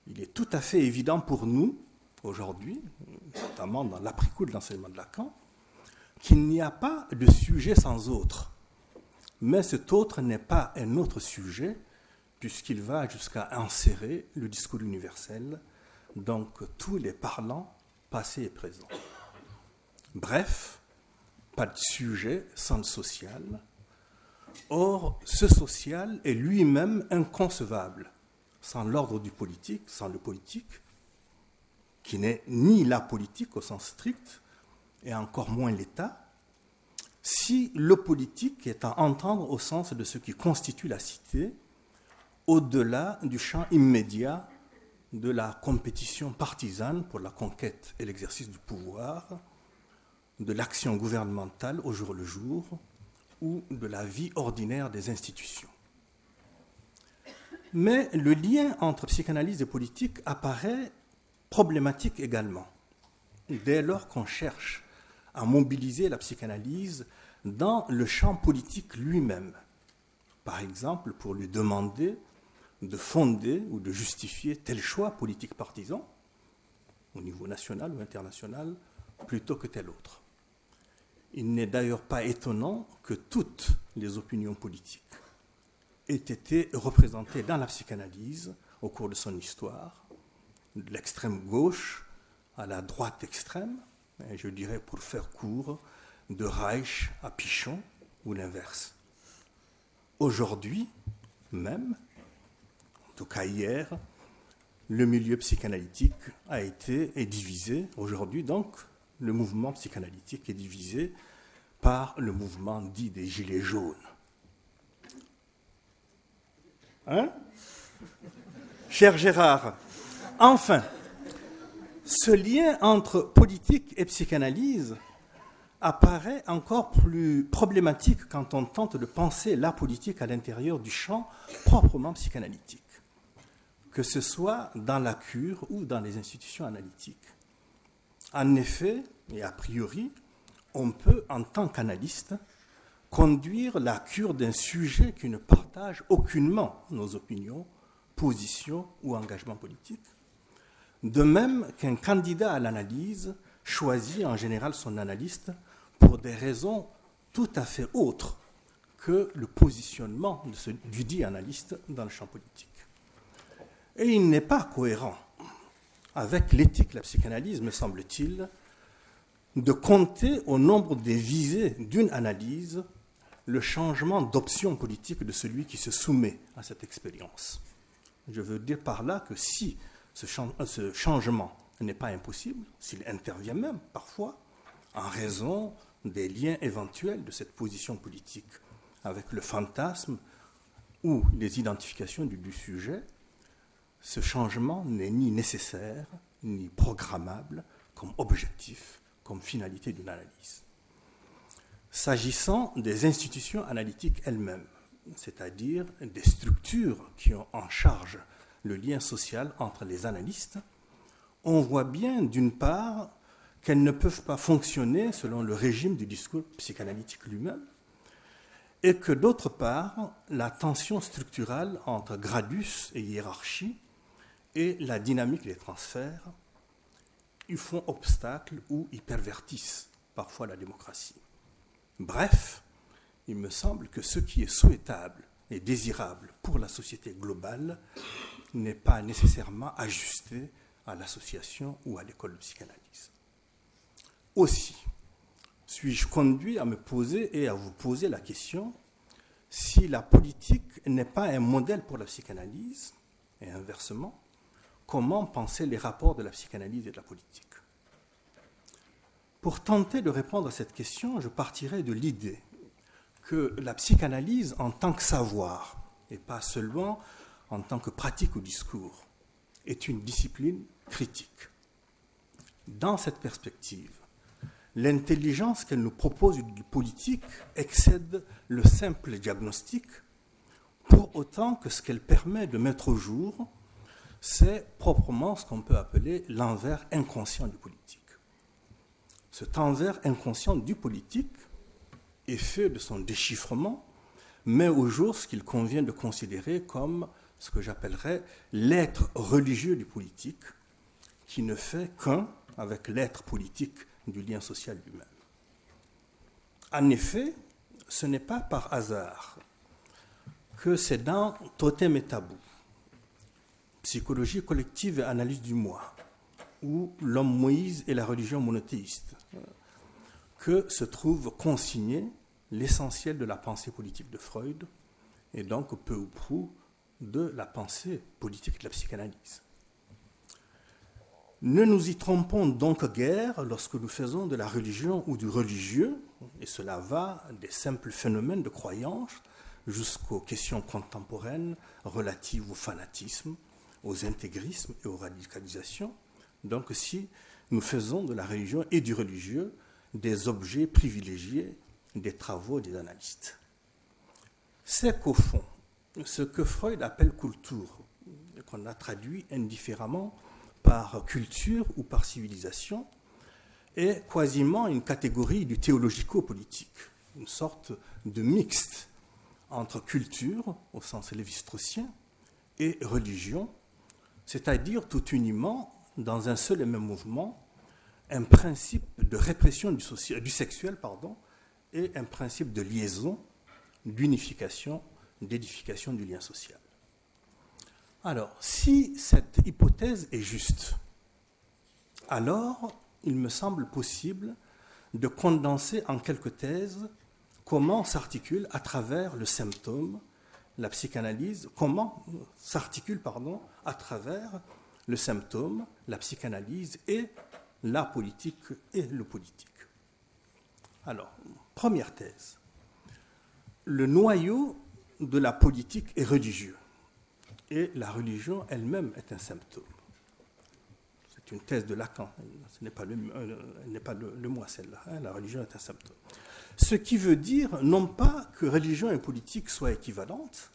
Il est tout à fait évident pour nous, aujourd'hui, notamment dans l'après-coup de l'enseignement de Lacan, qu'il n'y a pas de sujet sans autre. Mais cet autre n'est pas un autre sujet, puisqu'il va jusqu'à insérer le discours universel, donc tous les parlants, passés et présents. Bref, pas de sujet sans le social. Or, ce social est lui-même inconcevable sans l'ordre du politique, sans le politique, qui n'est ni la politique au sens strict, et encore moins l'État, si le politique est à entendre au sens de ce qui constitue la cité, au-delà du champ immédiat de la compétition partisane pour la conquête et l'exercice du pouvoir, de l'action gouvernementale au jour le jour, ou de la vie ordinaire des institutions. Mais le lien entre psychanalyse et politique apparaît problématique également, dès lors qu'on cherche à mobiliser la psychanalyse dans le champ politique lui-même. Par exemple, pour lui demander de fonder ou de justifier tel choix politique partisan, au niveau national ou international, plutôt que tel autre. Il n'est d'ailleurs pas étonnant que toutes les opinions politiques aient été représentées dans la psychanalyse au cours de son histoire, de l'extrême gauche à la droite extrême, et je dirais pour faire court, de Reich à Pichon ou l'inverse. Aujourd'hui même, en tout cas hier, le milieu psychanalytique est divisé. Aujourd'hui donc, le mouvement psychanalytique est divisé par le mouvement dit des Gilets jaunes. Hein? Cher Gérard, enfin, ce lien entre politique et psychanalyse apparaît encore plus problématique quand on tente de penser la politique à l'intérieur du champ proprement psychanalytique, que ce soit dans la cure ou dans les institutions analytiques. En effet, et a priori, on peut, en tant qu'analyste, conduire la cure d'un sujet qui ne partage aucunement nos opinions, positions ou engagements politiques, de même qu'un candidat à l'analyse choisit en général son analyste pour des raisons tout à fait autres que le positionnement du dit analyste dans le champ politique. Et il n'est pas cohérent avec l'éthique de la psychanalyse, me semble-t-il, de compter au nombre des visées d'une analyse le changement d'option politique de celui qui se soumet à cette expérience. Je veux dire par là que si ce changement n'est pas impossible, s'il intervient même parfois, en raison des liens éventuels de cette position politique avec le fantasme ou les identifications du sujet, ce changement n'est ni nécessaire, ni programmable comme objectif, comme finalité d'une analyse. S'agissant des institutions analytiques elles-mêmes, c'est-à-dire des structures qui ont en charge le lien social entre les analystes, on voit bien d'une part qu'elles ne peuvent pas fonctionner selon le régime du discours psychanalytique lui-même, et que d'autre part, la tension structurelle entre gradus et hiérarchie et la dynamique des transferts y font obstacle ou y pervertissent parfois la démocratie. Bref, il me semble que ce qui est souhaitable et désirable pour la société globale n'est pas nécessairement ajusté à l'association ou à l'école de psychanalyse. Aussi, suis-je conduit à me poser et à vous poser la question si la politique n'est pas un modèle pour la psychanalyse, et inversement, comment penser les rapports de la psychanalyse et de la politique? Pour tenter de répondre à cette question, je partirai de l'idée que la psychanalyse en tant que savoir, et pas seulement en tant que pratique ou discours, est une discipline critique. Dans cette perspective, l'intelligence qu'elle nous propose du politique excède le simple diagnostic, pour autant que ce qu'elle permet de mettre au jour, c'est proprement ce qu'on peut appeler l'envers inconscient du politique. Cet envers inconscient du politique est fait de son déchiffrement, met au jour ce qu'il convient de considérer comme ce que j'appellerais l'être religieux du politique, qui ne fait qu'un avec l'être politique du lien social lui-même. En effet, ce n'est pas par hasard que c'est dans Totem et Tabou, Psychologie collective et analyse du moi, ou L'homme Moïse et la religion monothéiste, que se trouve consigné l'essentiel de la pensée politique de Freud, et donc peu ou prou de la pensée politique de la psychanalyse. Ne nous y trompons donc guère lorsque nous faisons de la religion ou du religieux, et cela va des simples phénomènes de croyance jusqu'aux questions contemporaines relatives au fanatisme, aux intégrismes et aux radicalisations. Donc si nous faisons de la religion et du religieux des objets privilégiés des travaux des analystes. C'est qu'au fond, ce que Freud appelle Kultur, qu'on a traduit indifféremment par culture ou par civilisation, est quasiment une catégorie du théologico-politique, une sorte de mixte entre culture, au sens lévi-straussien, et religion, c'est-à-dire tout uniment dans un seul et même mouvement, un principe de répression du sexuel, et un principe de liaison, d'unification, d'édification du lien social. Alors, si cette hypothèse est juste, alors il me semble possible de condenser en quelques thèses comment s'articule à travers le symptôme la psychanalyse, comment s'articule, à travers le symptôme, la psychanalyse et la politique et le politique. Alors, première thèse. Le noyau de la politique est religieux et la religion elle-même est un symptôme. C'est une thèse de Lacan, ce n'est pas le moi celle-là, la religion est un symptôme. Ce qui veut dire non pas que religion et politique soient équivalentes,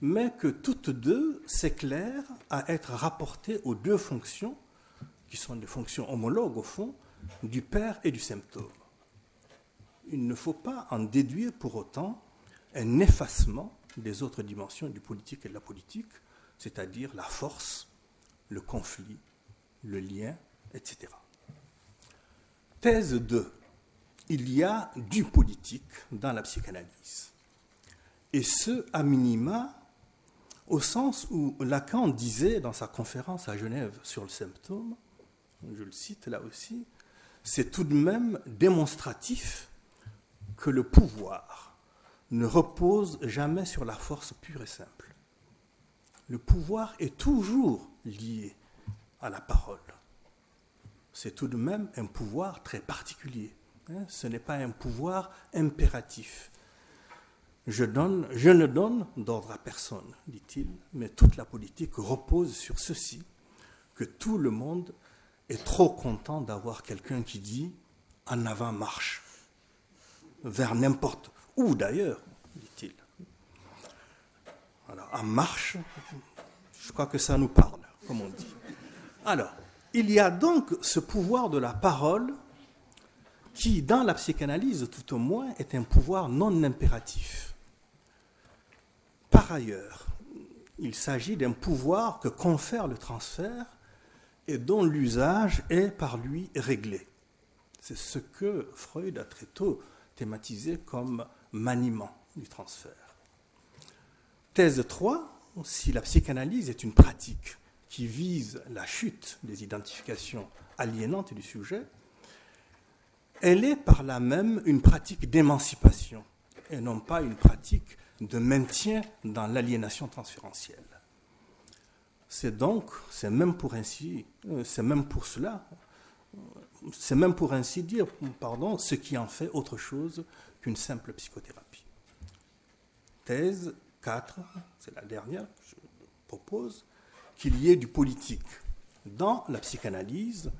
mais que toutes deux s'éclairent à être rapportées aux deux fonctions, qui sont des fonctions homologues au fond, du père et du symptôme. Il ne faut pas en déduire pour autant un effacement des autres dimensions du politique et de la politique, c'est-à-dire la force, le conflit, le lien, etc. Thèse 2. Il y a du politique dans la psychanalyse. Et ce, à minima, au sens où Lacan disait dans sa conférence à Genève sur le symptôme, je le cite là aussi, c'est tout de même démonstratif que le pouvoir ne repose jamais sur la force pure et simple. Le pouvoir est toujours lié à la parole. C'est tout de même un pouvoir très particulier. Ce n'est pas un pouvoir impératif. Je ne donne d'ordre à personne, dit-il, mais toute la politique repose sur ceci, que tout le monde est trop content d'avoir quelqu'un qui dit « en avant marche », vers n'importe où d'ailleurs, dit-il. Alors, en marche, je crois que ça nous parle, comme on dit. Alors, il y a donc ce pouvoir de la parole qui, dans la psychanalyse tout au moins, est un pouvoir non impératif. Par ailleurs, il s'agit d'un pouvoir que confère le transfert et dont l'usage est par lui réglé. C'est ce que Freud a très tôt thématisé comme maniement du transfert. Thèse 3, si la psychanalyse est une pratique qui vise la chute des identifications aliénantes du sujet, elle est par là même une pratique d'émancipation et non pas une pratique de maintien dans l'aliénation transférentielle. C'est même pour ainsi dire, ce qui en fait autre chose qu'une simple psychothérapie. Thèse 4, c'est la dernière que je propose, qu'il y ait du politique dans la psychanalyse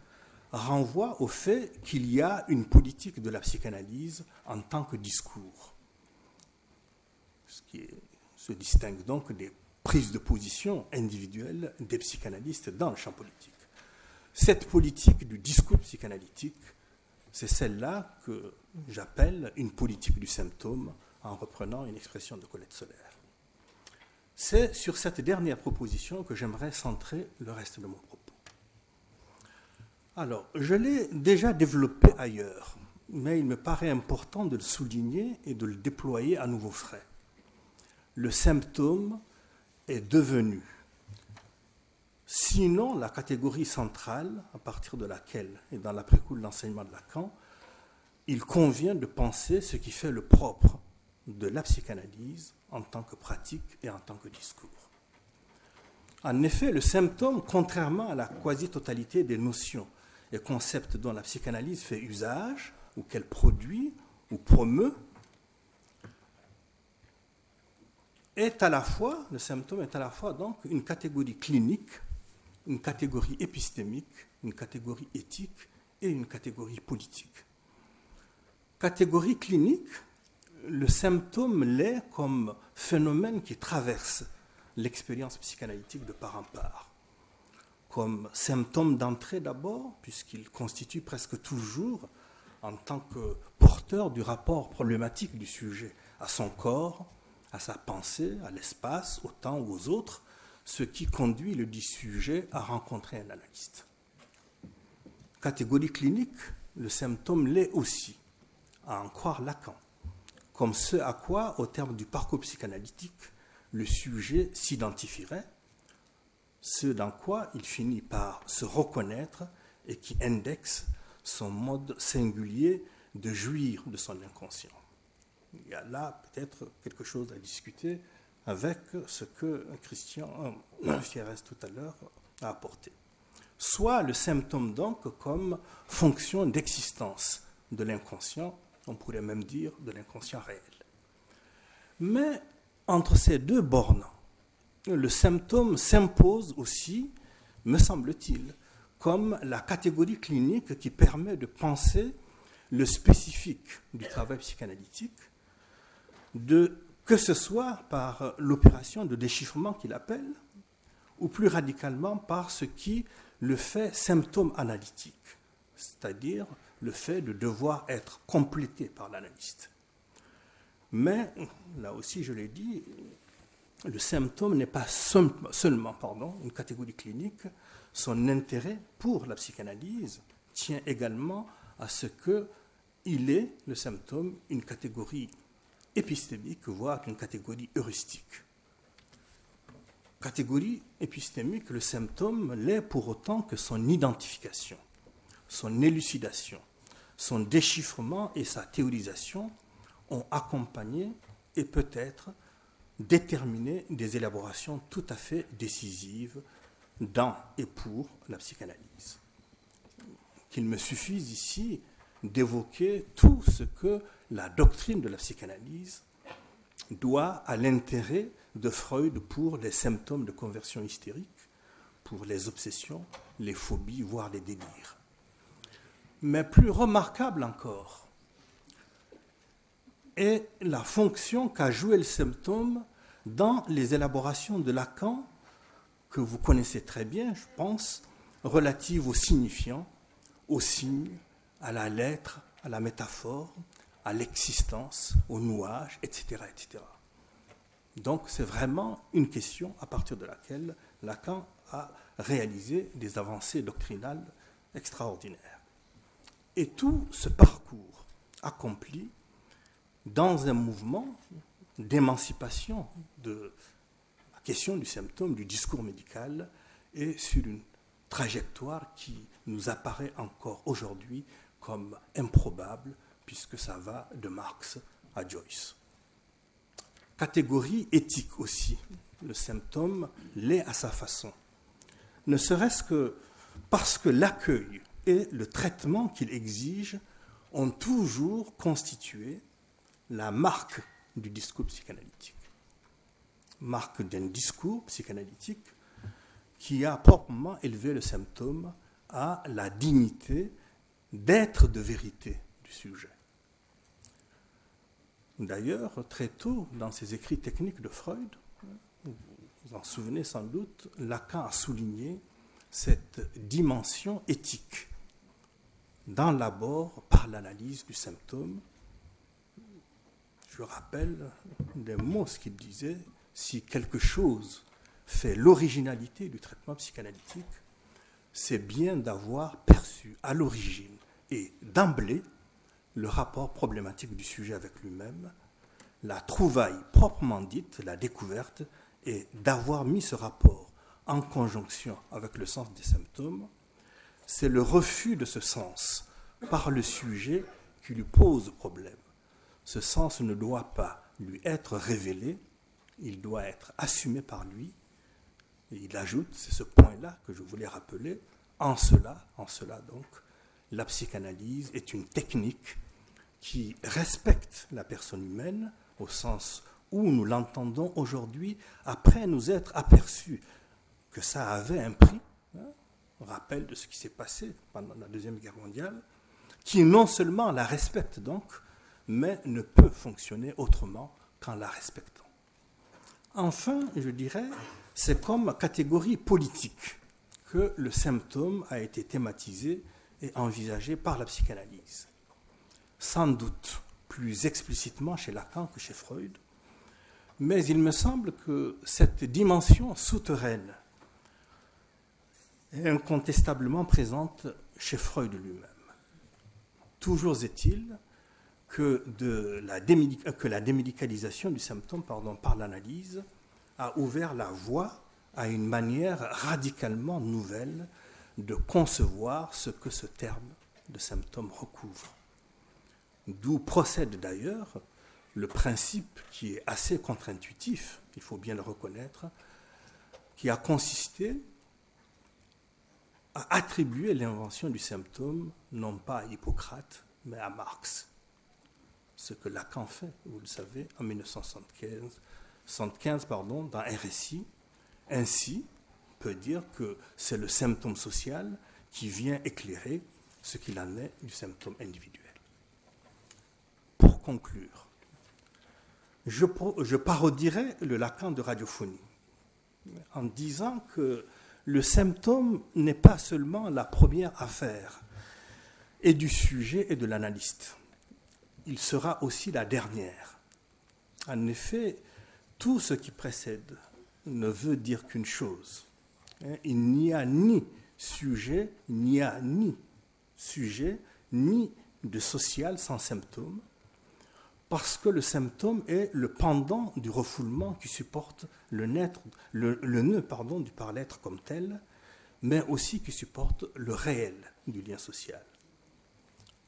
renvoie au fait qu'il y a une politique de la psychanalyse en tant que discours, ce qui se distingue donc des prises de position individuelles des psychanalystes dans le champ politique. Cette politique du discours psychanalytique, c'est celle-là que j'appelle une politique du symptôme, en reprenant une expression de Colette Solaire. C'est sur cette dernière proposition que j'aimerais centrer le reste de mon propos. Alors, je l'ai déjà développé ailleurs, mais il me paraît important de le souligner et de le déployer à nouveau frais. Le symptôme est devenu, sinon la catégorie centrale à partir de laquelle, et dans l'après-coup de l'enseignement de Lacan, il convient de penser ce qui fait le propre de la psychanalyse en tant que pratique et en tant que discours. En effet, le symptôme, contrairement à la quasi-totalité des notions et concepts dont la psychanalyse fait usage, ou qu'elle produit, ou promeut, le symptôme est à la fois donc une catégorie clinique, une catégorie épistémique, une catégorie éthique et une catégorie politique. Catégorie clinique, le symptôme l'est comme phénomène qui traverse l'expérience psychanalytique de part en part. Comme symptôme d'entrée d'abord, puisqu'il constitue presque toujours, en tant que porteur du rapport problématique du sujet à son corps, à sa pensée, à l'espace, au temps ou aux autres, ce qui conduit le dit sujet à rencontrer un analyste. catégorie clinique, le symptôme l'est aussi, à en croire Lacan, comme ce à quoi, au terme du parcours psychanalytique, le sujet s'identifierait, ce dans quoi il finit par se reconnaître et qui indexe son mode singulier de jouir de son inconscient. Il y a là peut-être quelque chose à discuter avec ce que Christian Fierès tout à l'heure a apporté. Soit le symptôme donc comme fonction d'existence de l'inconscient, on pourrait même dire de l'inconscient réel. Mais entre ces deux bornes, le symptôme s'impose aussi, me semble-t-il, comme la catégorie clinique qui permet de penser le spécifique du travail psychanalytique, que ce soit par l'opération de déchiffrement qu'il appelle, ou plus radicalement par ce qui le fait symptôme analytique, c'est-à-dire le fait de devoir être complété par l'analyste. Mais, là aussi je l'ai dit, le symptôme n'est pas seulement une catégorie clinique, son intérêt pour la psychanalyse tient également à ce qu'il est, le symptôme, une catégorie épistémique, voire une catégorie heuristique. Catégorie épistémique, le symptôme l'est pour autant que son identification, son élucidation, son déchiffrement et sa théorisation ont accompagné et peut-être déterminé des élaborations tout à fait décisives dans et pour la psychanalyse. Qu'il me suffise ici d'évoquer tout ce que la doctrine de la psychanalyse doit à l'intérêt de Freud pour les symptômes de conversion hystérique, pour les obsessions, les phobies, voire les délires. Mais plus remarquable encore est la fonction qu'a joué le symptôme dans les élaborations de Lacan, que vous connaissez très bien, je pense, relatives au signifiant, au signe, à la lettre, à la métaphore, à l'existence, au nouage, etc., etc. Donc c'est vraiment une question à partir de laquelle Lacan a réalisé des avancées doctrinales extraordinaires. Et tout ce parcours accompli dans un mouvement d'émancipation de la question du symptôme, du discours médical, et sur une trajectoire qui nous apparaît encore aujourd'hui comme improbable, puisque ça va de Marx à Joyce. Catégorie éthique aussi, le symptôme l'est à sa façon, ne serait-ce que parce que l'accueil et le traitement qu'il exige ont toujours constitué la marque du discours psychanalytique. Marque d'un discours psychanalytique qui a proprement élevé le symptôme à la dignité d'être de vérité du sujet. D'ailleurs, très tôt, dans ses écrits techniques de Freud, vous vous en souvenez sans doute, Lacan a souligné cette dimension éthique dans l'abord par l'analyse du symptôme. Je rappelle des mots, ce qu'il disait: si quelque chose fait l'originalité du traitement psychanalytique, c'est bien d'avoir perçu à l'origine et d'emblée le rapport problématique du sujet avec lui-même, la trouvaille proprement dite, la découverte, et d'avoir mis ce rapport en conjonction avec le sens des symptômes. C'est le refus de ce sens par le sujet qui lui pose problème. Ce sens ne doit pas lui être révélé, il doit être assumé par lui. Et il ajoute, c'est ce point-là que je voulais rappeler, en cela donc, la psychanalyse est une technique qui respecte la personne humaine au sens où nous l'entendons aujourd'hui, après nous être aperçus que ça avait un prix, on rappelle de ce qui s'est passé pendant la Deuxième Guerre mondiale, qui non seulement la respecte donc, mais ne peut fonctionner autrement qu'en la respectant. Enfin, je dirais, c'est comme catégorie politique que le symptôme a été thématisé et envisagé par la psychanalyse. Sans doute plus explicitement chez Lacan que chez Freud, mais il me semble que cette dimension souterraine est incontestablement présente chez Freud lui-même. Toujours est-il que la démédicalisation du symptôme par l'analyse a ouvert la voie à une manière radicalement nouvelle de concevoir ce que ce terme de symptôme recouvre. D'où procède d'ailleurs le principe qui est assez contre-intuitif, il faut bien le reconnaître, qui a consisté à attribuer l'invention du symptôme non pas à Hippocrate, mais à Marx. Ce que Lacan fait, vous le savez, en 1975 dans RSI. Ainsi, on peut dire que c'est le symptôme social qui vient éclairer ce qu'il en est du symptôme individuel. Pour conclure, je parodierai le Lacan de radiophonie en disant que le symptôme n'est pas seulement la première affaire et du sujet et de l'analyste. Il sera aussi la dernière. En effet, tout ce qui précède ne veut dire qu'une chose. Il n'y a ni sujet, ni de social sans symptôme, parce que le symptôme est le pendant du refoulement qui supporte le nœud du par-l'être comme tel, mais aussi qui supporte le réel du lien social.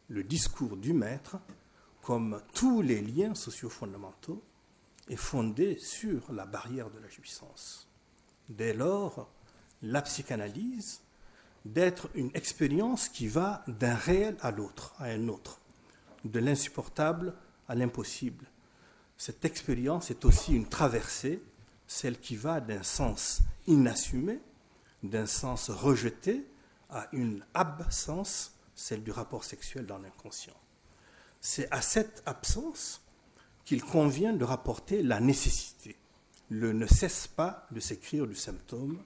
Le discours du maître, comme tous les liens sociaux fondamentaux, est fondé sur la barrière de la jouissance. Dès lors, la psychanalyse d'être une expérience qui va d'un réel à l'autre, à un autre, de l'insupportable à l'impossible. Cette expérience est aussi une traversée, celle qui va d'un sens inassumé, d'un sens rejeté, à une absence, celle du rapport sexuel dans l'inconscient. C'est à cette absence qu'il convient de rapporter la nécessité, le ne cesse pas de s'écrire du symptôme,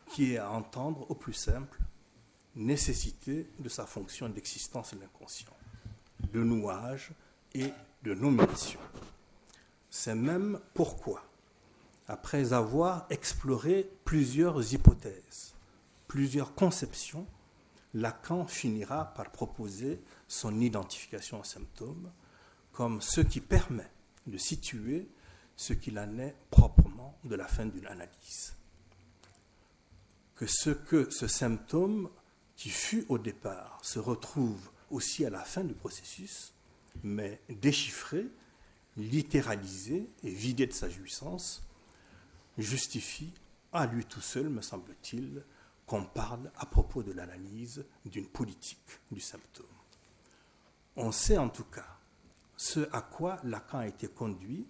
qui est à entendre au plus simple, nécessité de sa fonction d'existence de l'inconscient, de nouage et de nomination. C'est même pourquoi, après avoir exploré plusieurs hypothèses, plusieurs conceptions, Lacan finira par proposer son identification au symptôme comme ce qui permet de situer ce qu'il en est proprement de la fin d'une analyse. Que ce symptôme qui fut au départ se retrouve aussi à la fin du processus, mais déchiffré, littéralisé et vidé de sa jouissance, justifie à lui tout seul, me semble-t-il, qu'on parle à propos de l'analyse d'une politique du symptôme. On sait en tout cas ce à quoi Lacan a été conduit,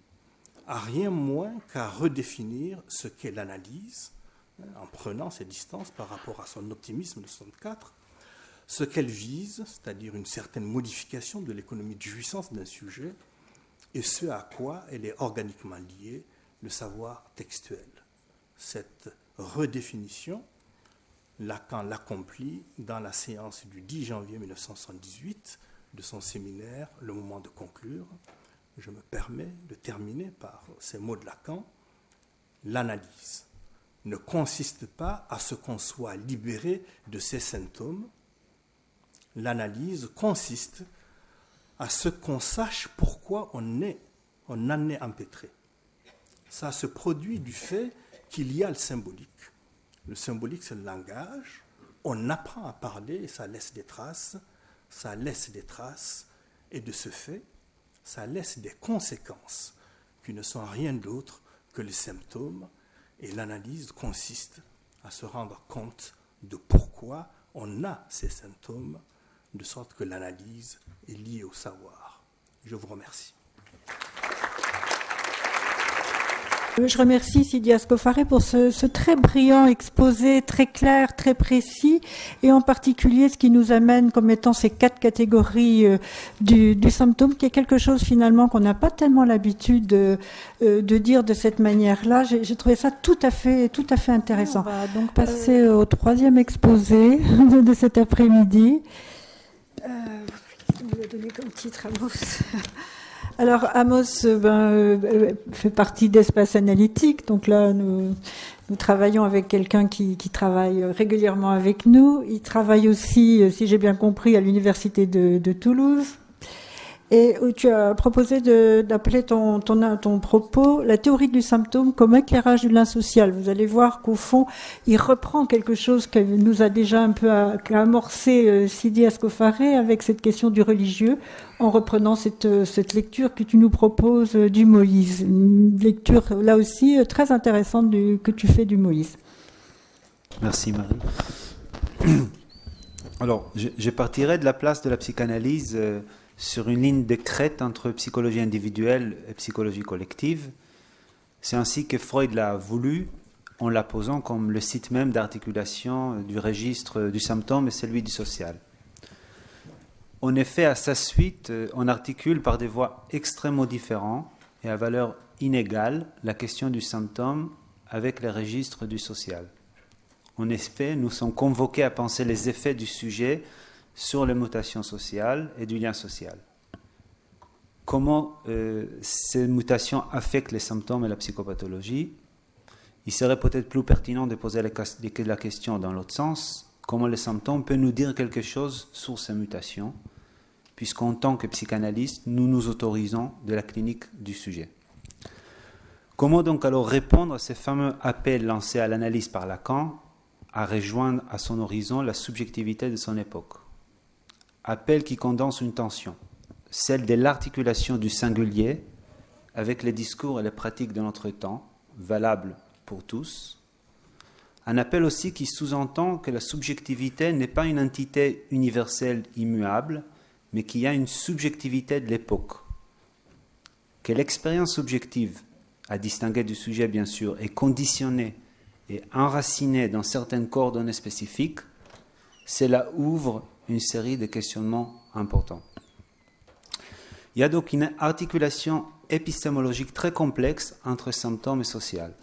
à rien moins qu'à redéfinir ce qu'est l'analyse, en prenant ses distances par rapport à son optimisme de 64, ce qu'elle vise, c'est-à-dire une certaine modification de l'économie de jouissance d'un sujet, et ce à quoi elle est organiquement liée, le savoir textuel. Cette redéfinition, Lacan l'accomplit dans la séance du 10 janvier 1978 de son séminaire « Le moment de conclure ». Je me permets de terminer par ces mots de Lacan. L'analyse ne consiste pas à ce qu'on soit libéré de ses symptômes. L'analyse consiste à ce qu'on sache pourquoi on en est empêtré. Ça se produit du fait qu'il y a le symbolique. Le symbolique, c'est le langage. On apprend à parler et ça laisse des traces. Ça laisse des traces. Et de ce fait, ça laisse des conséquences qui ne sont rien d'autre que les symptômes. Et l'analyse consiste à se rendre compte de pourquoi on a ces symptômes, de sorte que l'analyse est liée au savoir. Je vous remercie. Je remercie Sidi Ascofaré pour ce très brillant exposé, très clair, très précis, et en particulier ce qui nous amène comme étant ces 4 catégories du symptôme, qui est quelque chose finalement qu'on n'a pas tellement l'habitude de dire de cette manière-là. J'ai trouvé ça tout à fait intéressant. On va donc passer au 3e exposé de cet après-midi. On va donner comme titre à Mousse. Alors, Amos fait partie d'Espace Analytique. Donc là, nous travaillons avec quelqu'un qui travaille régulièrement avec nous. Il travaille aussi, si j'ai bien compris, à l'Université de Toulouse. Et tu as proposé d'appeler ton propos la théorie du symptôme comme éclairage du lien social. Vous allez voir qu'au fond, il reprend quelque chose que nous a déjà un peu amorcé Sidi Ascofaré avec cette question du religieux, en reprenant cette lecture que tu nous proposes du Moïse. Une lecture, là aussi, très intéressante que tu fais du Moïse. Merci Marie. Alors, je partirai de la place de la psychanalyse sur une ligne de crête entre psychologie individuelle et psychologie collective. C'est ainsi que Freud l'a voulu, en la posant comme le site même d'articulation du registre du symptôme et celui du social. En effet, à sa suite, on articule par des voies extrêmement différentes et à valeur inégale la question du symptôme avec les registres du social. En effet, nous sommes convoqués à penser les effets du sujet sur les mutations sociales et du lien social. Comment ces mutations affectent les symptômes et la psychopathologie? Il serait peut-être plus pertinent de poser la question dans l'autre sens. Comment les symptômes peuvent nous dire quelque chose sur ces mutations, puisqu'en tant que psychanalystes, nous nous autorisons de la clinique du sujet. Comment donc alors répondre à ces fameux appels lancés à l'analyse par Lacan à rejoindre à son horizon la subjectivité de son époque? Appel qui condense une tension, celle de l'articulation du singulier avec les discours et les pratiques de notre temps, valables pour tous. Un appel aussi qui sous-entend que la subjectivité n'est pas une entité universelle immuable, mais qu'il y a une subjectivité de l'époque. Que l'expérience subjective, à distinguer du sujet bien sûr, est conditionnée et enracinée dans certaines coordonnées spécifiques, cela ouvre une série de questionnements importants. Il y a donc une articulation épistémologique très complexe entre symptômes et social.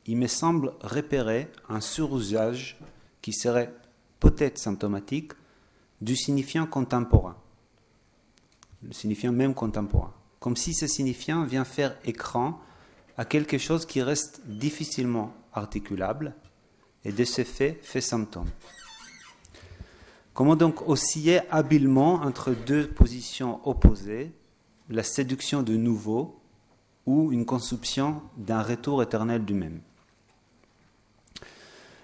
Il me semble repérer un surusage qui serait peut-être symptomatique du signifiant contemporain, le signifiant même contemporain, comme si ce signifiant vient faire écran à quelque chose qui reste difficilement articulable et de ce fait symptôme. Comment donc osciller habilement entre deux positions opposées, la séduction de nouveau ou une conception d'un retour éternel du même?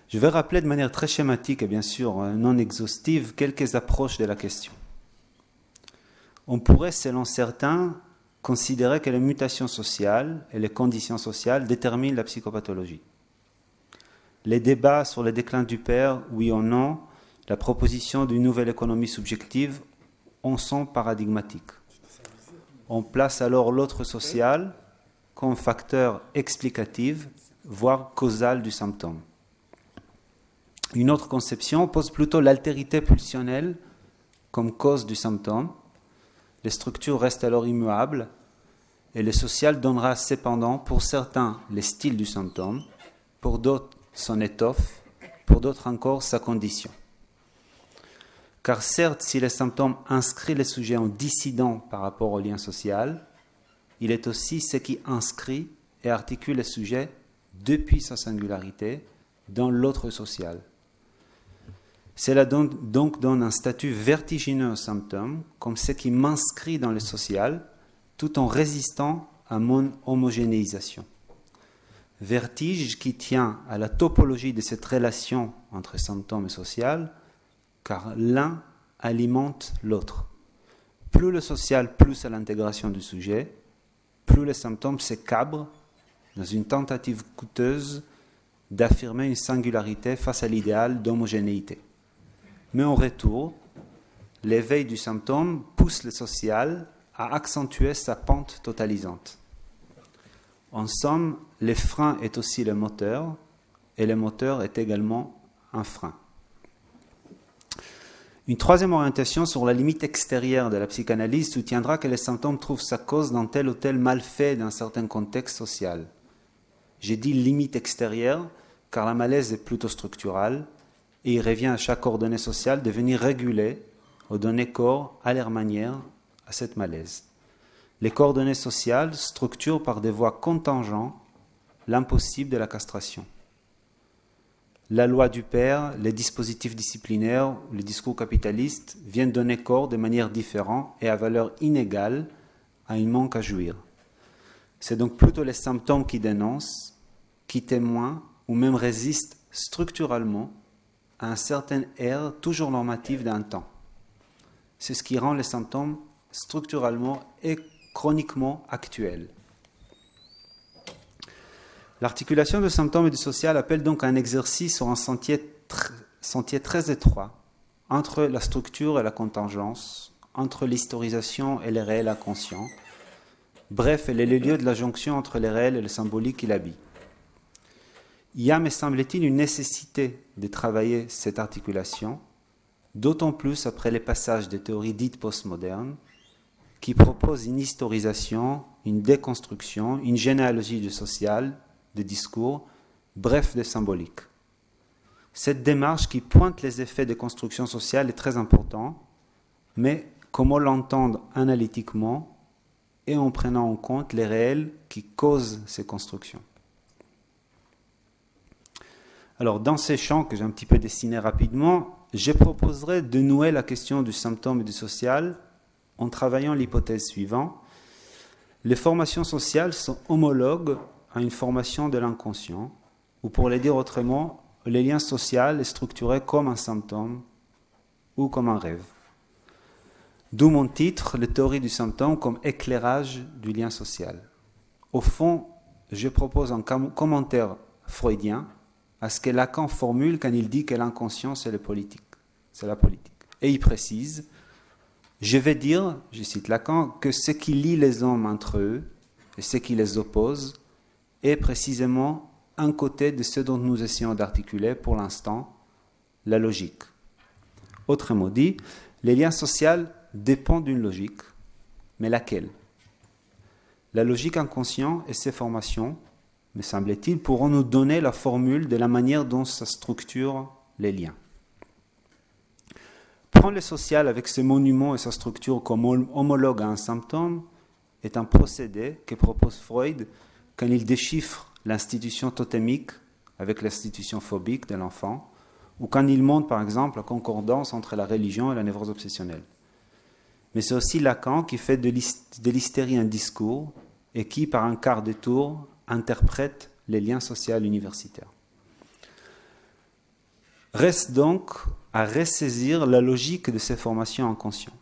Je vais rappeler de manière très schématique et bien sûr non exhaustive quelques approches de la question. On pourrait, selon certains, considérer que les mutations sociales et les conditions sociales déterminent la psychopathologie. Les débats sur le déclin du père, oui ou non, la proposition d'une nouvelle économie subjective en sont paradigmatiques. On place alors l'autre social comme facteur explicatif, voire causal du symptôme. Une autre conception pose plutôt l'altérité pulsionnelle comme cause du symptôme. Les structures restent alors immuables et le social donnera cependant pour certains les styles du symptôme, pour d'autres son étoffe, pour d'autres encore sa condition. Car certes, si le symptôme inscrit le sujet en dissident par rapport au lien social, il est aussi ce qui inscrit et articule le sujet depuis sa singularité dans l'autre social. Cela donc donne un statut vertigineux au symptôme, comme ce qui m'inscrit dans le social, tout en résistant à mon homogénéisation. Vertige qui tient à la topologie de cette relation entre symptôme et social, car l'un alimente l'autre. Plus le social pousse à l'intégration du sujet, plus le symptôme se cabre dans une tentative coûteuse d'affirmer une singularité face à l'idéal d'homogénéité. Mais en retour, l'éveil du symptôme pousse le social à accentuer sa pente totalisante. En somme, le frein est aussi le moteur, et le moteur est également un frein. Une troisième orientation sur la limite extérieure de la psychanalyse soutiendra que le symptôme trouve sa cause dans tel ou tel malfait d'un certain contexte social. J'ai dit limite extérieure, car la malaise est plutôt structurale, et il revient à chaque coordonnée sociale de venir réguler, aux données corps, à leur manière, à cette malaise. les coordonnées sociales structurent par des voies contingentes l'impossible de la castration. La loi du père, les dispositifs disciplinaires, les discours capitalistes viennent donner corps de manière différente et à valeur inégale à une manque à jouir. C'est donc plutôt les symptômes qui dénoncent, qui témoignent ou même résistent structurellement à un certain air toujours normatif d'un temps. C'est ce qui rend les symptômes structurellement et chroniquement actuels. L'articulation de symptômes et du social appelle donc un exercice sur un sentier très étroit entre la structure et la contingence, entre l'historisation et les réels inconscients. Bref, elle est le lieu de la jonction entre les réels et le symbolique qui l'habille. Il y a, me semble-t-il, une nécessité de travailler cette articulation, d'autant plus après les passages des théories dites postmodernes, qui proposent une historisation, une déconstruction, une généalogie du social, des discours, bref, des symboliques. Cette démarche qui pointe les effets des constructions sociales est très importante, mais comment l'entendre analytiquement et en prenant en compte les réels qui causent ces constructions. Alors, dans ces champs que j'ai un petit peu dessinés rapidement, je proposerai de nouer la question du symptôme et du social en travaillant l'hypothèse suivante. Les formations sociales sont homologues à une formation de l'inconscient, ou pour le dire autrement, le lien social est structuré comme un symptôme ou comme un rêve. D'où mon titre, la théorie du symptôme comme éclairage du lien social. Au fond, je propose un commentaire freudien à ce que Lacan formule quand il dit que l'inconscient c'est la politique. Et il précise, je vais dire, je cite Lacan, que ce qui lie les hommes entre eux et ce qui les oppose est précisément un côté de ce dont nous essayons d'articuler pour l'instant, la logique. Autrement dit, les liens sociaux dépendent d'une logique, mais laquelle? La logique inconsciente et ses formations, me semble-t-il, pourront nous donner la formule de la manière dont ça structure les liens. Prendre le social avec ses monuments et sa structure comme homologue à un symptôme est un procédé que propose Freud quand il déchiffre l'institution totémique avec l'institution phobique de l'enfant, ou quand il montre par exemple la concordance entre la religion et la névrose obsessionnelle. Mais c'est aussi Lacan qui fait de l'hystérie un discours et qui, par un quart de tour, interprète les liens sociaux universitaires. Reste donc à ressaisir la logique de ces formations inconscientes.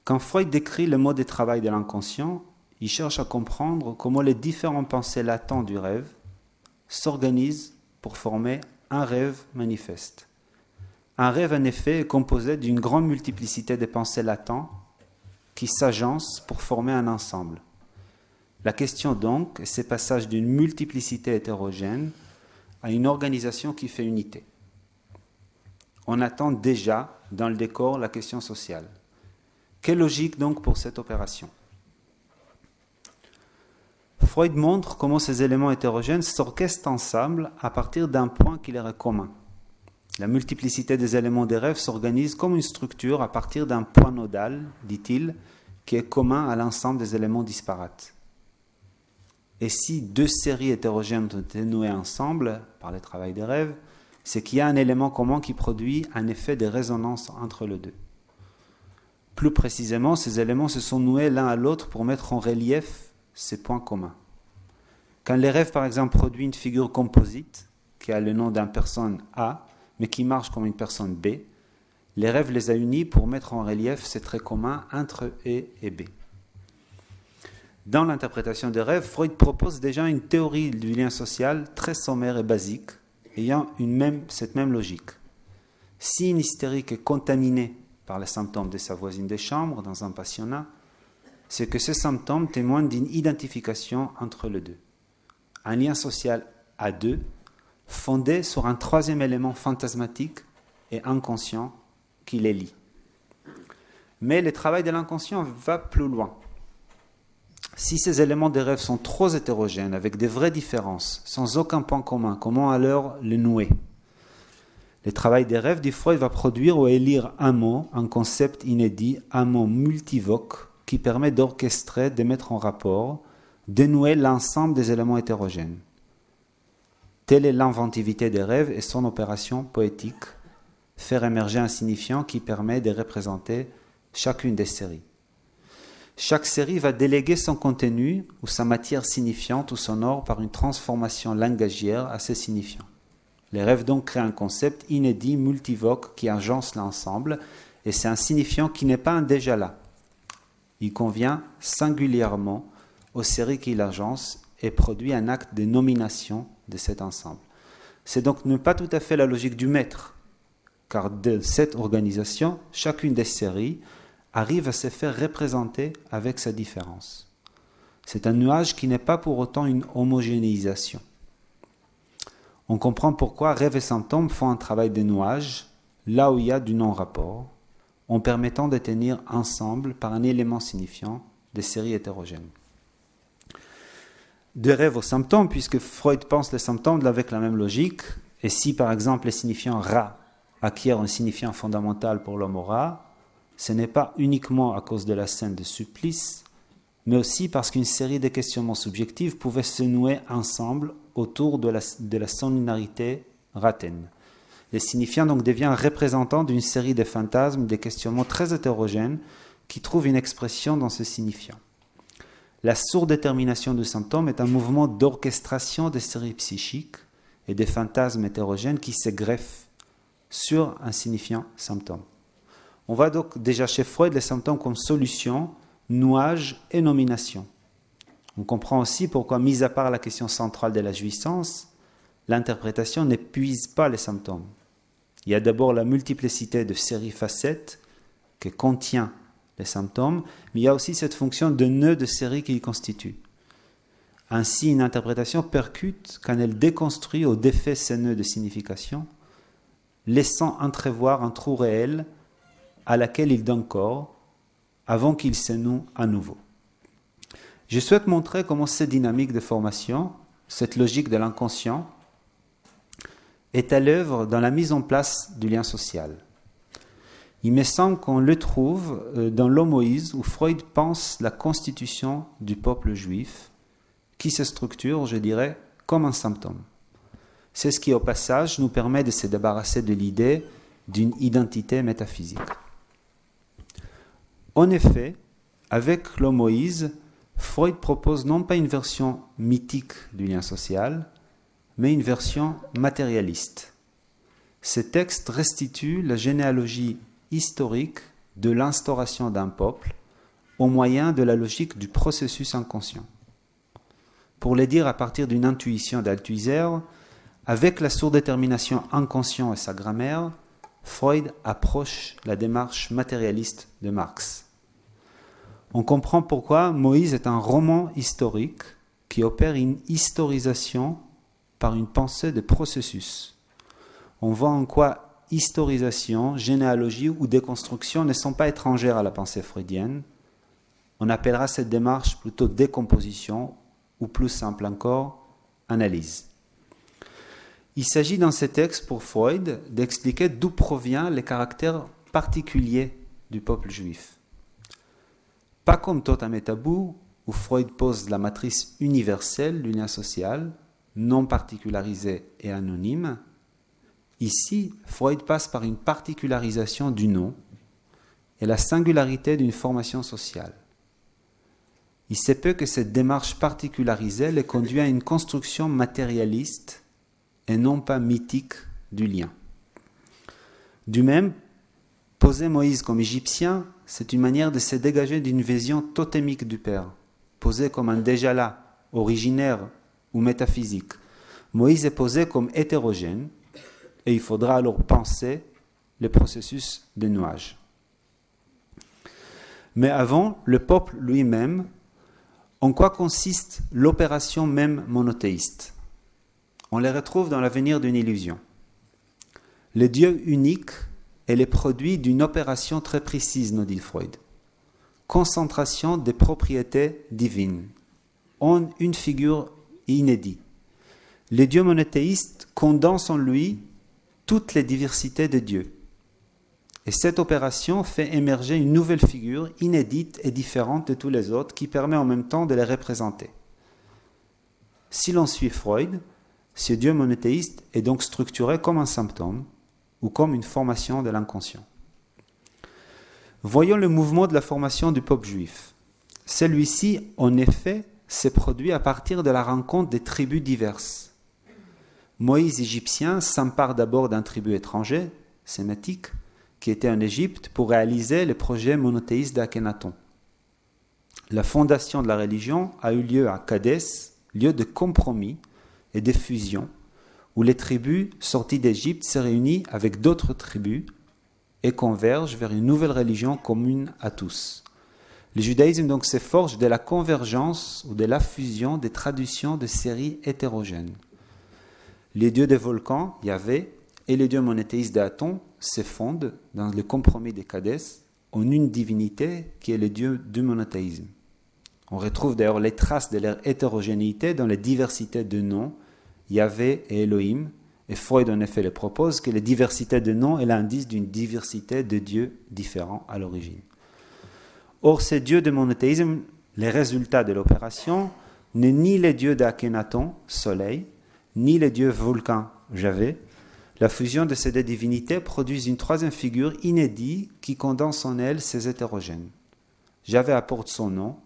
Quand Freud décrit le mode de travail de l'inconscient, il cherche à comprendre comment les différentes pensées latentes du rêve s'organisent pour former un rêve manifeste. Un rêve, en effet, est composé d'une grande multiplicité de pensées latentes qui s'agencent pour former un ensemble. La question donc est ce passage d'une multiplicité hétérogène à une organisation qui fait unité. On attend déjà dans le décor la question sociale. Quelle logique donc pour cette opération? Freud montre comment ces éléments hétérogènes s'orchestrent ensemble à partir d'un point qui leur est commun. La multiplicité des éléments des rêves s'organise comme une structure à partir d'un point nodal, dit-il, qui est commun à l'ensemble des éléments disparates. Et si deux séries hétérogènes ont été nouées ensemble par le travail des rêves, c'est qu'il y a un élément commun qui produit un effet de résonance entre les deux. Plus précisément, ces éléments se sont noués l'un à l'autre pour mettre en relief ces points communs. Quand les rêves, par exemple, produisent une figure composite, qui a le nom d'une personne A, mais qui marche comme une personne B, les rêves les a unis pour mettre en relief ces traits communs entre E et B. Dans l'interprétation des rêves, Freud propose déjà une théorie du lien social très sommaire et basique, ayant cette même logique. Si une hystérique est contaminée par les symptômes de sa voisine de chambre dans un passionnat, c'est que ces symptômes témoignent d'une identification entre les deux. Un lien social à deux, fondé sur un troisième élément fantasmatique et inconscient qui les lie. Mais le travail de l'inconscient va plus loin. Si ces éléments des rêves sont trop hétérogènes, avec des vraies différences, sans aucun point commun, comment alors les nouer? Le travail des rêves, dit Freud, va produire ou élire un mot, un concept inédit, un mot multivoque, qui permet d'orchestrer, de mettre en rapport, dénouer l'ensemble des éléments hétérogènes. Telle est l'inventivité des rêves et son opération poétique, faire émerger un signifiant qui permet de représenter chacune des séries. Chaque série va déléguer son contenu ou sa matière signifiante ou sonore par une transformation langagière à ces signifiants. Les rêves donc créent un concept inédit, multivoque, qui agence l'ensemble, et c'est un signifiant qui n'est pas un déjà là. Il convient singulièrement aux séries qui l'agencent et produit un acte de nomination de cet ensemble. C'est donc ne pas tout à fait la logique du maître, car de cette organisation, chacune des séries arrive à se faire représenter avec sa différence. C'est un nuage qui n'est pas pour autant une homogénéisation. On comprend pourquoi rêves et symptômes font un travail de nuage là où il y a du non-rapport, en permettant de tenir ensemble par un élément signifiant des séries hétérogènes. De rêve aux symptômes, puisque Freud pense les symptômes avec la même logique, et si par exemple les signifiants rat acquièrent un signifiant fondamental pour l'homme au rat, ce n'est pas uniquement à cause de la scène de supplice, mais aussi parce qu'une série de questionnements subjectifs pouvaient se nouer ensemble autour de la sonarité rataine. Les signifiants donc deviennent représentants d'une série de fantasmes, de questionnements très hétérogènes qui trouvent une expression dans ce signifiant. La surdétermination du symptôme est un mouvement d'orchestration des séries psychiques et des fantasmes hétérogènes qui se greffent sur un signifiant symptôme. On voit donc déjà chez Freud les symptômes comme solution, nuage et nomination. On comprend aussi pourquoi, mis à part la question centrale de la jouissance, l'interprétation n'épuise pas les symptômes. Il y a d'abord la multiplicité de séries facettes que contient les symptômes, mais il y a aussi cette fonction de nœud de série qui y constitue. Ainsi, une interprétation percute quand elle déconstruit ou défait ces nœuds de signification, laissant entrevoir un trou réel à laquelle il donne corps avant qu'il se noue à nouveau. Je souhaite montrer comment cette dynamique de formation, cette logique de l'inconscient, est à l'œuvre dans la mise en place du lien social. Il me semble qu'on le trouve dans l'Homoïse, où Freud pense la constitution du peuple juif, qui se structure, je dirais, comme un symptôme. C'est ce qui, au passage, nous permet de se débarrasser de l'idée d'une identité métaphysique. En effet, avec l'Homoïse, Freud propose non pas une version mythique du lien social, mais une version matérialiste. Ce texte restitue la généalogie historique de l'instauration d'un peuple au moyen de la logique du processus inconscient. Pour le dire à partir d'une intuition d'Althusser, avec la surdétermination inconscient et sa grammaire, Freud approche la démarche matérialiste de Marx. On comprend pourquoi Moïse est un roman historique qui opère une historisation par une pensée de processus. On voit en quoi historisation, généalogie ou déconstruction ne sont pas étrangères à la pensée freudienne. On appellera cette démarche plutôt décomposition ou plus simple encore, analyse. Il s'agit dans ces textes pour Freud d'expliquer d'où provient le caractère particulier du peuple juif. Pas comme Totem et Tabou, où Freud pose la matrice universelle du lien social, non particularisé et anonyme. Ici, Freud passe par une particularisation du nom et la singularité d'une formation sociale. Il se peut que cette démarche particularisée les conduit à une construction matérialiste et non pas mythique du lien. Du même, poser Moïse comme égyptien, c'est une manière de se dégager d'une vision totémique du Père, posé comme un déjà là, originaire ou métaphysique. Moïse est posé comme hétérogène, et il faudra alors penser le processus de nuage. Mais avant, le peuple lui-même, en quoi consiste l'opération même monothéiste? On les retrouve dans l'avenir d'une illusion. Le Dieu unique est le produit d'une opération très précise, nous dit Freud. Concentration des propriétés divines en une figure inédite. Le Dieu monothéiste condense en lui toutes les diversités de Dieu. Et cette opération fait émerger une nouvelle figure inédite et différente de tous les autres qui permet en même temps de les représenter. Si l'on suit Freud, ce Dieu monothéiste est donc structuré comme un symptôme ou comme une formation de l'inconscient. Voyons le mouvement de la formation du peuple juif. Celui-ci, en effet, s'est produit à partir de la rencontre des tribus diverses. Moïse égyptien s'empare d'abord d'un tribu étranger, sémitique, qui était en Égypte pour réaliser le projet monothéiste d'Akhenaton. La fondation de la religion a eu lieu à Kadès, lieu de compromis et de fusion, où les tribus sorties d'Égypte se réunissent avec d'autres tribus et convergent vers une nouvelle religion commune à tous. Le judaïsme donc se forge de la convergence ou de la fusion des traditions de séries hétérogènes. Les dieux des volcans, Yahvé, et les dieux monothéistes d'Aton se fondent dans le compromis des Kadès en une divinité qui est le dieu du monothéisme. On retrouve d'ailleurs les traces de leur hétérogénéité dans les diversités de noms, Yahvé et Elohim, et Freud en effet le propose que la diversité de noms est l'indice d'une diversité de dieux différents à l'origine. Or, ces dieux de monothéisme, les résultats de l'opération, n'est ni les dieux d'Akhenaton, Soleil, ni les dieux volcans, Yahvé. La fusion de ces deux divinités produit une troisième figure inédite qui condense en elle ces hétérogènes. Yahvé apporte son nom,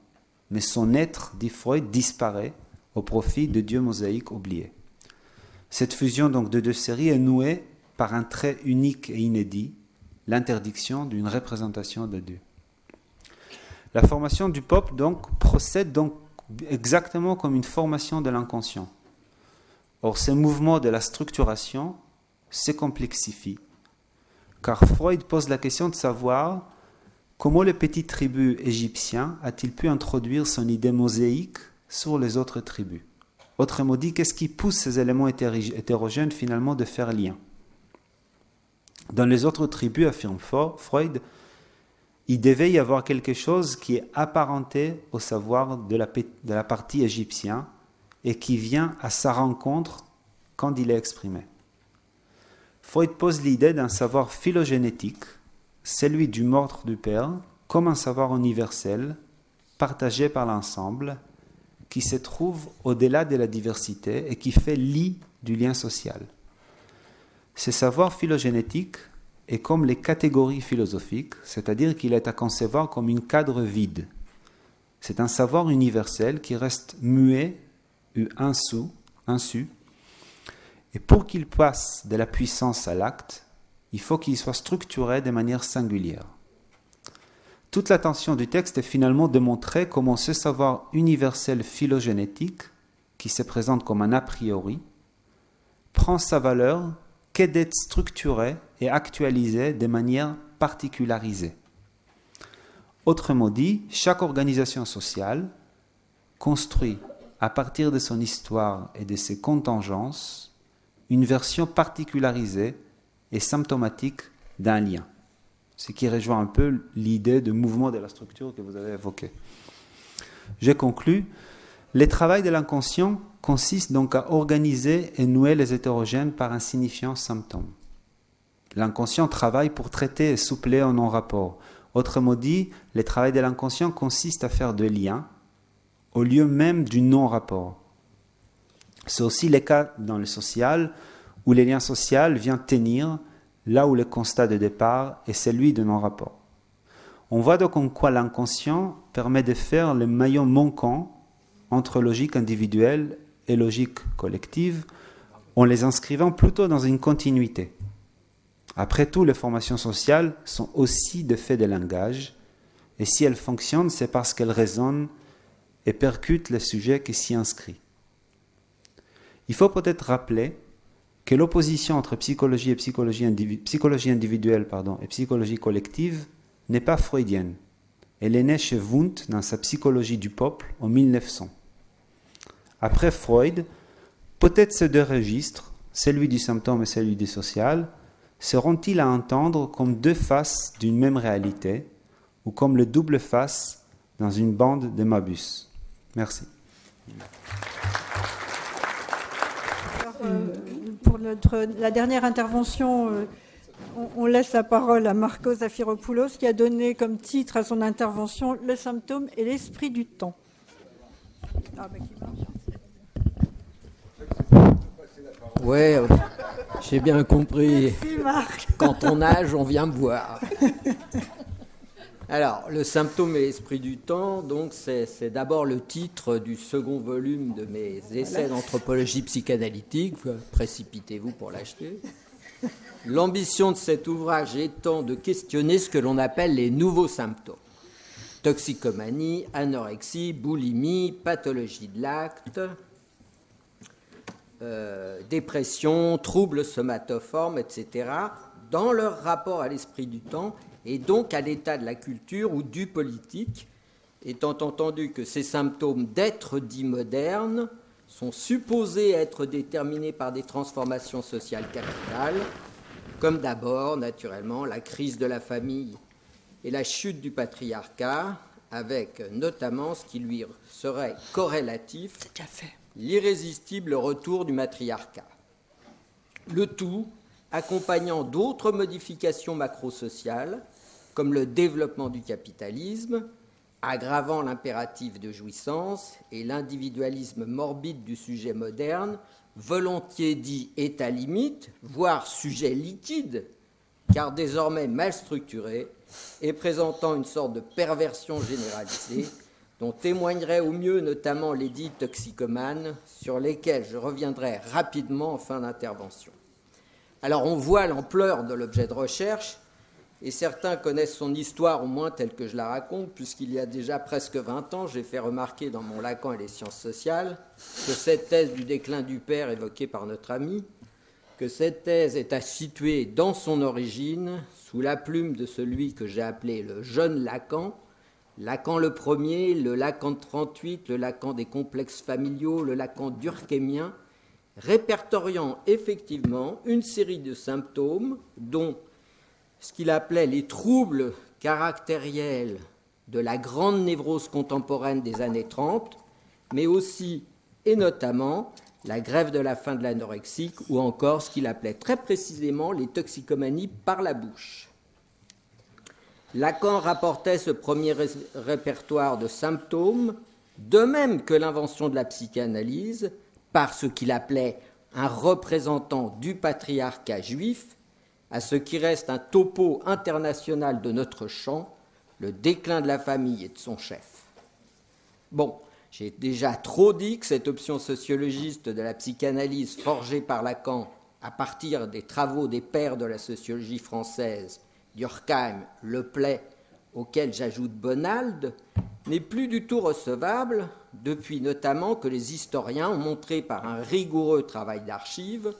mais son être, dit Freud, disparaît au profit de dieux mosaïques oubliés. Cette fusion donc de deux séries est nouée par un trait unique et inédit, l'interdiction d'une représentation de Dieu. La formation du peuple donc procède donc exactement comme une formation de l'inconscient. Or, ce mouvement de la structuration se complexifie, car Freud pose la question de savoir comment le petit tribu égyptien a-t-il pu introduire son idée mosaïque sur les autres tribus. Autrement dit, qu'est-ce qui pousse ces éléments hétérogènes finalement de faire lien? Dans les autres tribus, affirme Freud, il devait y avoir quelque chose qui est apparenté au savoir de la partie égyptienne et qui vient à sa rencontre quand il est exprimé. Freud pose l'idée d'un savoir phylogénétique, celui du meurtre du père, comme un savoir universel, partagé par l'ensemble, qui se trouve au-delà de la diversité et qui fait lit du lien social. Ce savoir phylogénétique est comme les catégories philosophiques, c'est-à-dire qu'il est à concevoir comme un cadre vide. C'est un savoir universel qui reste muet ou insu, et pour qu'il passe de la puissance à l'acte, il faut qu'il soit structuré de manière singulière. Toute l'attention du texte est finalement de montrer comment ce savoir universel phylogénétique, qui se présente comme un a priori, prend sa valeur qu'est d'être structuré et actualisé de manière particularisée. Autrement dit, chaque organisation sociale construit, à partir de son histoire et de ses contingences, une version particularisée et symptomatique d'un lien. Ce qui rejoint un peu l'idée de mouvement de la structure que vous avez évoquée. J'ai conclu. Le travail de l'inconscient consiste donc à organiser et nouer les hétérogènes par un signifiant symptôme. L'inconscient travaille pour traiter et soupler un non-rapport. Autrement dit, le travail de l'inconscient consiste à faire des liens au lieu même du non-rapport. C'est aussi le cas dans le social, où les liens sociaux viennent tenir là où le constat de départ est celui de non-rapport. On voit donc en quoi l'inconscient permet de faire le maillon manquant entre logique individuelle et logique collective, en les inscrivant plutôt dans une continuité. Après tout, les formations sociales sont aussi des faits de langage, et si elles fonctionnent, c'est parce qu'elles résonnent et percutent les sujets qui s'y inscrivent. Il faut peut-être rappeler que l'opposition entre psychologie individuelle et psychologie collective n'est pas freudienne. Elle est née chez Wundt dans sa psychologie du peuple en 1900. Après Freud, peut-être ces deux registres, celui du symptôme et celui du social, seront-ils à entendre comme deux faces d'une même réalité ou comme le double face dans une bande de Mabus. Merci. Pour la dernière intervention On laisse la parole à Marco Zafiropoulos qui a donné comme titre à son intervention « Le symptôme et l'esprit du temps ». Oui, j'ai bien compris. Merci Marc. Quand on nage, on vient me voir. Alors, le symptôme et l'esprit du temps, donc c'est d'abord le titre du second volume de mes essais d'anthropologie psychanalytique. Précipitez-vous pour l'acheter. L'ambition de cet ouvrage étant de questionner ce que l'on appelle les nouveaux symptômes. Toxicomanie, anorexie, boulimie, pathologie de l'acte, dépression, troubles somatoformes, etc., dans leur rapport à l'esprit du temps et donc à l'état de la culture ou du politique, étant entendu que ces symptômes d'être dits modernes sont supposés être déterminés par des transformations sociales capitales, comme d'abord, naturellement, la crise de la famille et la chute du patriarcat, avec notamment ce qui lui serait corrélatif, l'irrésistible retour du matriarcat. Le tout accompagnant d'autres modifications macrosociales, comme le développement du capitalisme, aggravant l'impératif de jouissance et l'individualisme morbide du sujet moderne, volontiers dit état limite, voire sujet liquide, car désormais mal structuré et présentant une sorte de perversion généralisée, dont témoigneraient au mieux notamment les dits toxicomanes, sur lesquels je reviendrai rapidement en fin d'intervention. Alors on voit l'ampleur de l'objet de recherche, et certains connaissent son histoire au moins telle que je la raconte, puisqu'il y a déjà presque 20 ans, j'ai fait remarquer dans mon Lacan et les sciences sociales que cette thèse du déclin du père évoquée par notre ami, que cette thèse est à situer dans son origine sous la plume de celui que j'ai appelé le jeune Lacan, Lacan le premier, le Lacan de 38, le Lacan des complexes familiaux, le Lacan durkheimien, répertoriant effectivement une série de symptômes dont ce qu'il appelait les troubles caractériels de la grande névrose contemporaine des années 30, mais aussi et notamment la grève de la faim de l'anorexique ou encore ce qu'il appelait très précisément les toxicomanies par la bouche. Lacan rapportait ce premier répertoire de symptômes, de même que l'invention de la psychanalyse, par ce qu'il appelait un représentant du patriarcat juif, à ce qui reste un topo international de notre champ, le déclin de la famille et de son chef. Bon, j'ai déjà trop dit que cette option sociologiste de la psychanalyse forgée par Lacan à partir des travaux des pères de la sociologie française, Durkheim, Le Play, auquel j'ajoute Bonald, n'est plus du tout recevable, depuis notamment que les historiens ont montré par un rigoureux travail d'archives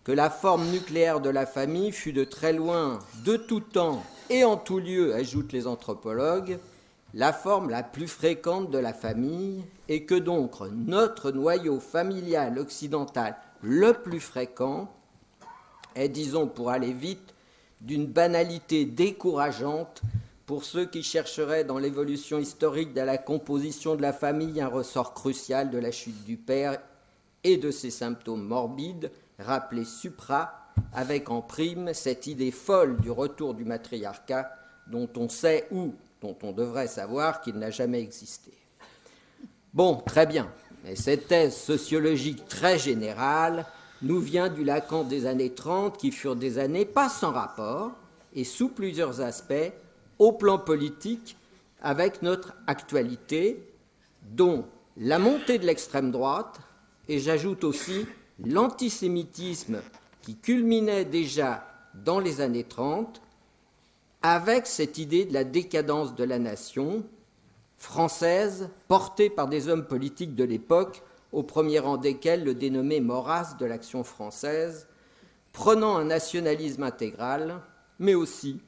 que la forme nucléaire de la famille fut de très loin, de tout temps et en tout lieu, ajoutent les anthropologues, la forme la plus fréquente de la famille et que donc notre noyau familial occidental le plus fréquent est, disons pour aller vite, d'une banalité décourageante pour ceux qui chercheraient dans l'évolution historique de la composition de la famille un ressort crucial de la chute du père et de ses symptômes morbides, rappelés supra, avec en prime cette idée folle du retour du matriarcat dont on sait ou dont on devrait savoir qu'il n'a jamais existé. Bon, très bien, mais cette thèse sociologique très générale nous vient du Lacan des années 30, qui furent des années pas sans rapport, et sous plusieurs aspects, au plan politique, avec notre actualité, dont la montée de l'extrême droite, et j'ajoute aussi l'antisémitisme qui culminait déjà dans les années 30, avec cette idée de la décadence de la nation française, portée par des hommes politiques de l'époque, au premier rang desquels le dénommé Maurras de l'Action française, prenant un nationalisme intégral, mais aussi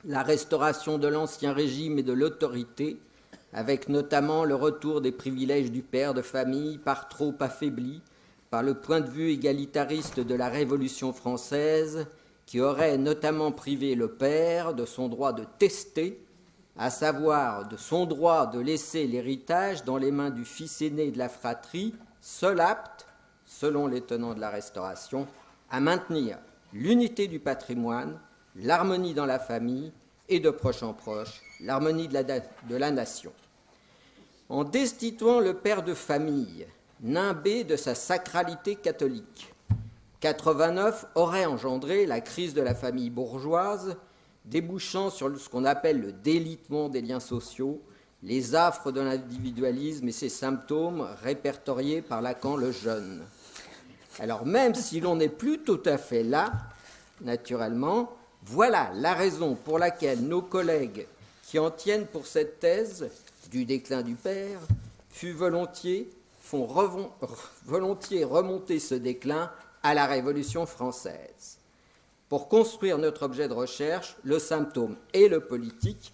la restauration de l'ancien régime et de l'autorité, avec notamment le retour des privilèges du père de famille par trop affaibli par le point de vue égalitariste de la Révolution française, qui aurait notamment privé le père de son droit de tester, à savoir de son droit de laisser l'héritage dans les mains du fils aîné de la fratrie, seul apte, selon les tenants de la Restauration, à maintenir l'unité du patrimoine, l'harmonie dans la famille et de proche en proche, l'harmonie de la nation. En destituant le père de famille, nimbé de sa sacralité catholique, 89 aurait engendré la crise de la famille bourgeoise, débouchant sur ce qu'on appelle le délitement des liens sociaux, les affres de l'individualisme et ses symptômes répertoriés par Lacan le Jeune. Alors même si l'on n'est plus tout à fait là, naturellement, voilà la raison pour laquelle nos collègues qui en tiennent pour cette thèse du déclin du père font volontiers remonter ce déclin à la Révolution française. Pour construire notre objet de recherche, le symptôme et le politique,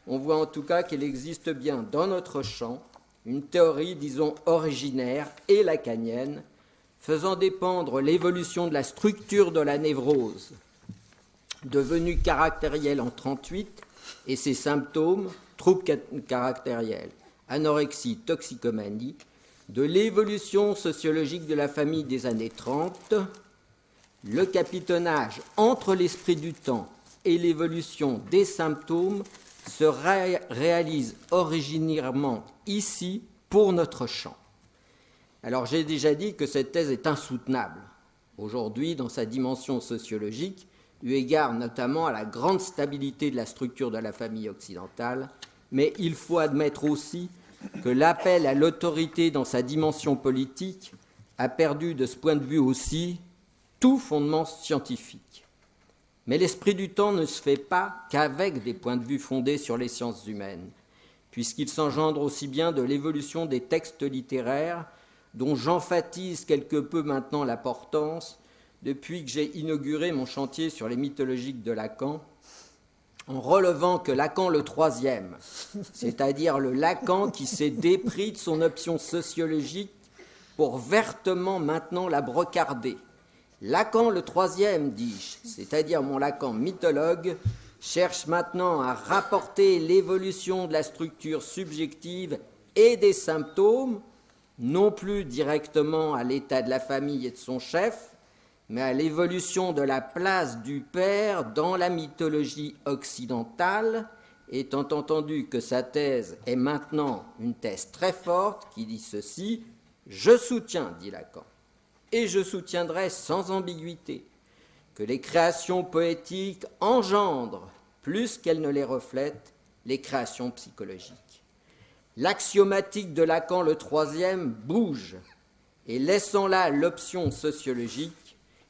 on voit en tout cas qu'il existe bien dans notre champ une théorie, disons, originaire et lacanienne, faisant dépendre l'évolution de la structure de la névrose, devenue caractérielle en 1938, et ses symptômes, troubles caractériels, anorexie, toxicomanie, de l'évolution sociologique de la famille des années 30, le capitonnage entre l'esprit du temps et l'évolution des symptômes se réalise originairement ici pour notre champ. Alors j'ai déjà dit que cette thèse est insoutenable aujourd'hui dans sa dimension sociologique, eu égard notamment à la grande stabilité de la structure de la famille occidentale, mais il faut admettre aussi que l'appel à l'autorité dans sa dimension politique a perdu de ce point de vue aussi tout fondement scientifique. Mais l'esprit du temps ne se fait pas qu'avec des points de vue fondés sur les sciences humaines, puisqu'il s'engendre aussi bien de l'évolution des textes littéraires, dont j'emphasise quelque peu maintenant l'importance depuis que j'ai inauguré mon chantier sur les mythologiques de Lacan, en relevant que Lacan le troisième, c'est-à-dire le Lacan qui s'est dépris de son option sociologique pour vertement maintenant la brocarder. Lacan le troisième, dis-je, c'est-à-dire mon Lacan mythologue, cherche maintenant à rapporter l'évolution de la structure subjective et des symptômes, non plus directement à l'état de la famille et de son chef, mais à l'évolution de la place du père dans la mythologie occidentale, étant entendu que sa thèse est maintenant une thèse très forte qui dit ceci: « Je soutiens, dit Lacan, et je soutiendrai sans ambiguïté, que les créations poétiques engendrent, plus qu'elles ne les reflètent, les créations psychologiques. L'axiomatique de Lacan le troisième bouge, et laissant là l'option sociologique,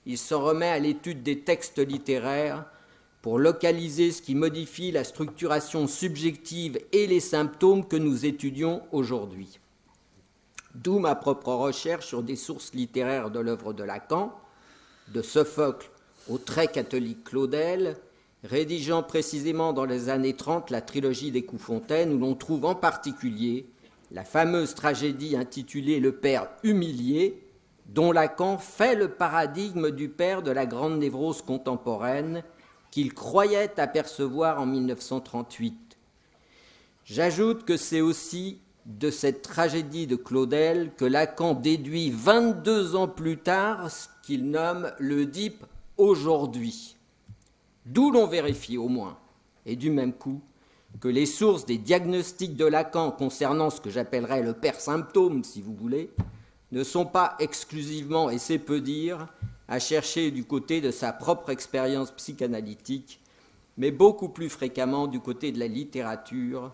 il s'en remet à l'étude des textes littéraires pour localiser ce qui modifie la structuration subjective et les symptômes que nous étudions aujourd'hui. D'où ma propre recherche sur des sources littéraires de l'œuvre de Lacan, de Sophocle au très catholique Claudel, rédigeant précisément dans les années 30 la trilogie des Coups-Fontaine, où l'on trouve en particulier la fameuse tragédie intitulée « Le père humilié », dont Lacan fait le paradigme du père de la grande névrose contemporaine qu'il croyait apercevoir en 1938. J'ajoute que c'est aussi de cette tragédie de Claudel que Lacan déduit 22 ans plus tard ce qu'il nomme l'Oedipe aujourd'hui. D'où l'on vérifie au moins, et du même coup, que les sources des diagnostics de Lacan concernant ce que j'appellerais le père symptôme, si vous voulez, ne sont pas exclusivement, et c'est peu dire, à chercher du côté de sa propre expérience psychanalytique, mais beaucoup plus fréquemment du côté de la littérature,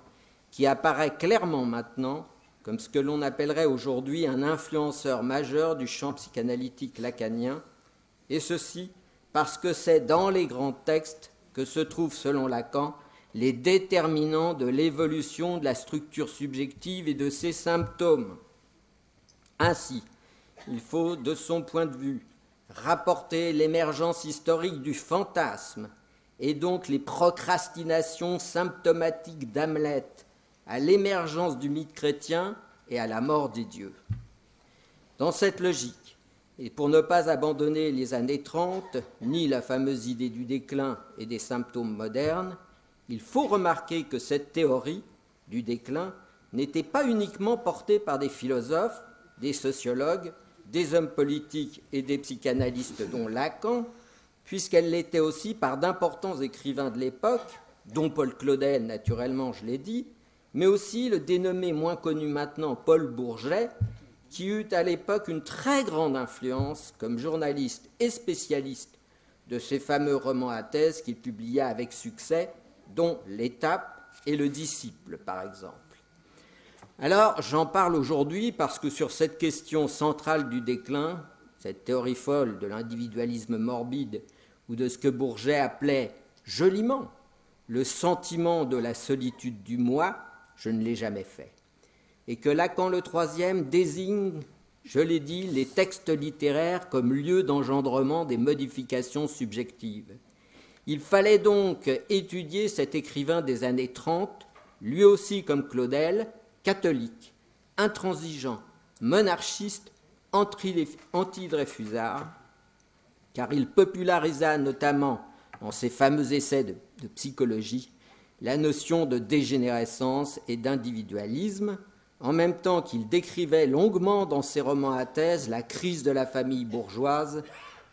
qui apparaît clairement maintenant comme ce que l'on appellerait aujourd'hui un influenceur majeur du champ psychanalytique lacanien, et ceci parce que c'est dans les grands textes que se trouvent, selon Lacan, les déterminants de l'évolution de la structure subjective et de ses symptômes. Ainsi, il faut, de son point de vue, rapporter l'émergence historique du fantasme et donc les procrastinations symptomatiques d'Hamlet à l'émergence du mythe chrétien et à la mort des dieux. Dans cette logique, et pour ne pas abandonner les années 30, ni la fameuse idée du déclin et des symptômes modernes, il faut remarquer que cette théorie du déclin n'était pas uniquement portée par des philosophes, des sociologues, des hommes politiques et des psychanalystes dont Lacan, puisqu'elle l'était aussi par d'importants écrivains de l'époque, dont Paul Claudel, naturellement, je l'ai dit, mais aussi le dénommé moins connu maintenant Paul Bourget, qui eut à l'époque une très grande influence comme journaliste et spécialiste de ces fameux romans à thèse qu'il publia avec succès, dont L'Étape et Le Disciple, par exemple. Alors, j'en parle aujourd'hui parce que sur cette question centrale du déclin, cette théorie folle de l'individualisme morbide ou de ce que Bourget appelait joliment le sentiment de la solitude du moi, je ne l'ai jamais fait. Et que Lacan le troisième désigne, je l'ai dit, les textes littéraires comme lieu d'engendrement des modifications subjectives. Il fallait donc étudier cet écrivain des années 30, lui aussi comme Claudel, catholique, intransigeant, monarchiste, anti-Dreyfusard, car il popularisa notamment dans ses fameux essais de psychologie la notion de dégénérescence et d'individualisme, en même temps qu'il décrivait longuement dans ses romans à thèse la crise de la famille bourgeoise,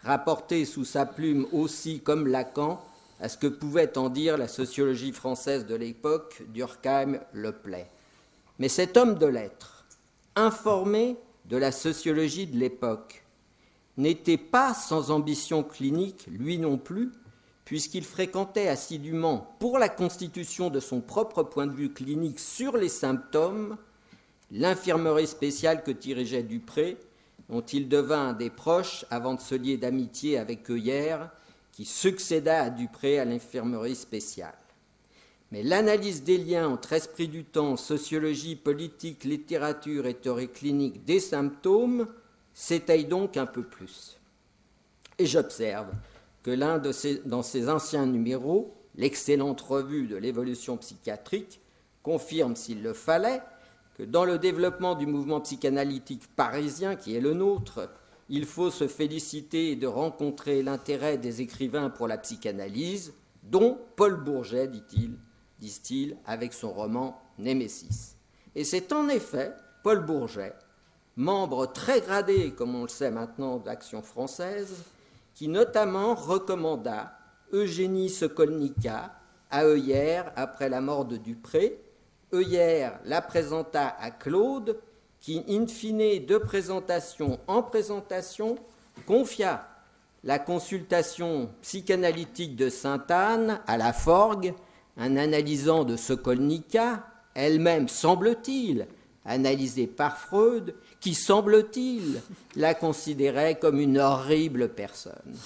rapportée sous sa plume aussi comme Lacan à ce que pouvait en dire la sociologie française de l'époque, Durkheim-Le Play. Mais cet homme de lettres, informé de la sociologie de l'époque, n'était pas sans ambition clinique, lui non plus, puisqu'il fréquentait assidûment, pour la constitution de son propre point de vue clinique sur les symptômes, l'infirmerie spéciale que dirigeait Dupré, dont il devint un des proches avant de se lier d'amitié avec Heuillère, qui succéda à Dupré à l'infirmerie spéciale. Mais l'analyse des liens entre esprit du temps, sociologie, politique, littérature et théorie clinique des symptômes s'étaye donc un peu plus. Et j'observe que dans ses anciens numéros, l'excellente revue de l'évolution psychiatrique confirme, s'il le fallait, que dans le développement du mouvement psychanalytique parisien qui est le nôtre, il faut se féliciter de rencontrer l'intérêt des écrivains pour la psychanalyse, dont Paul Bourget, disent-ils, avec son roman Némésis. Et c'est en effet Paul Bourget, membre très gradé, comme on le sait maintenant, d'Action française, qui notamment recommanda Eugénie Sokolnika à Heuillère après la mort de Dupré. Heuillère la présenta à Claude, qui, in fine, de présentation en présentation, confia la consultation psychanalytique de Sainte-Anne à la Forgue, un analysant de Sokolnika, elle-même, semble-t-il, analysée par Freud, qui, semble-t-il, la considérait comme une horrible personne.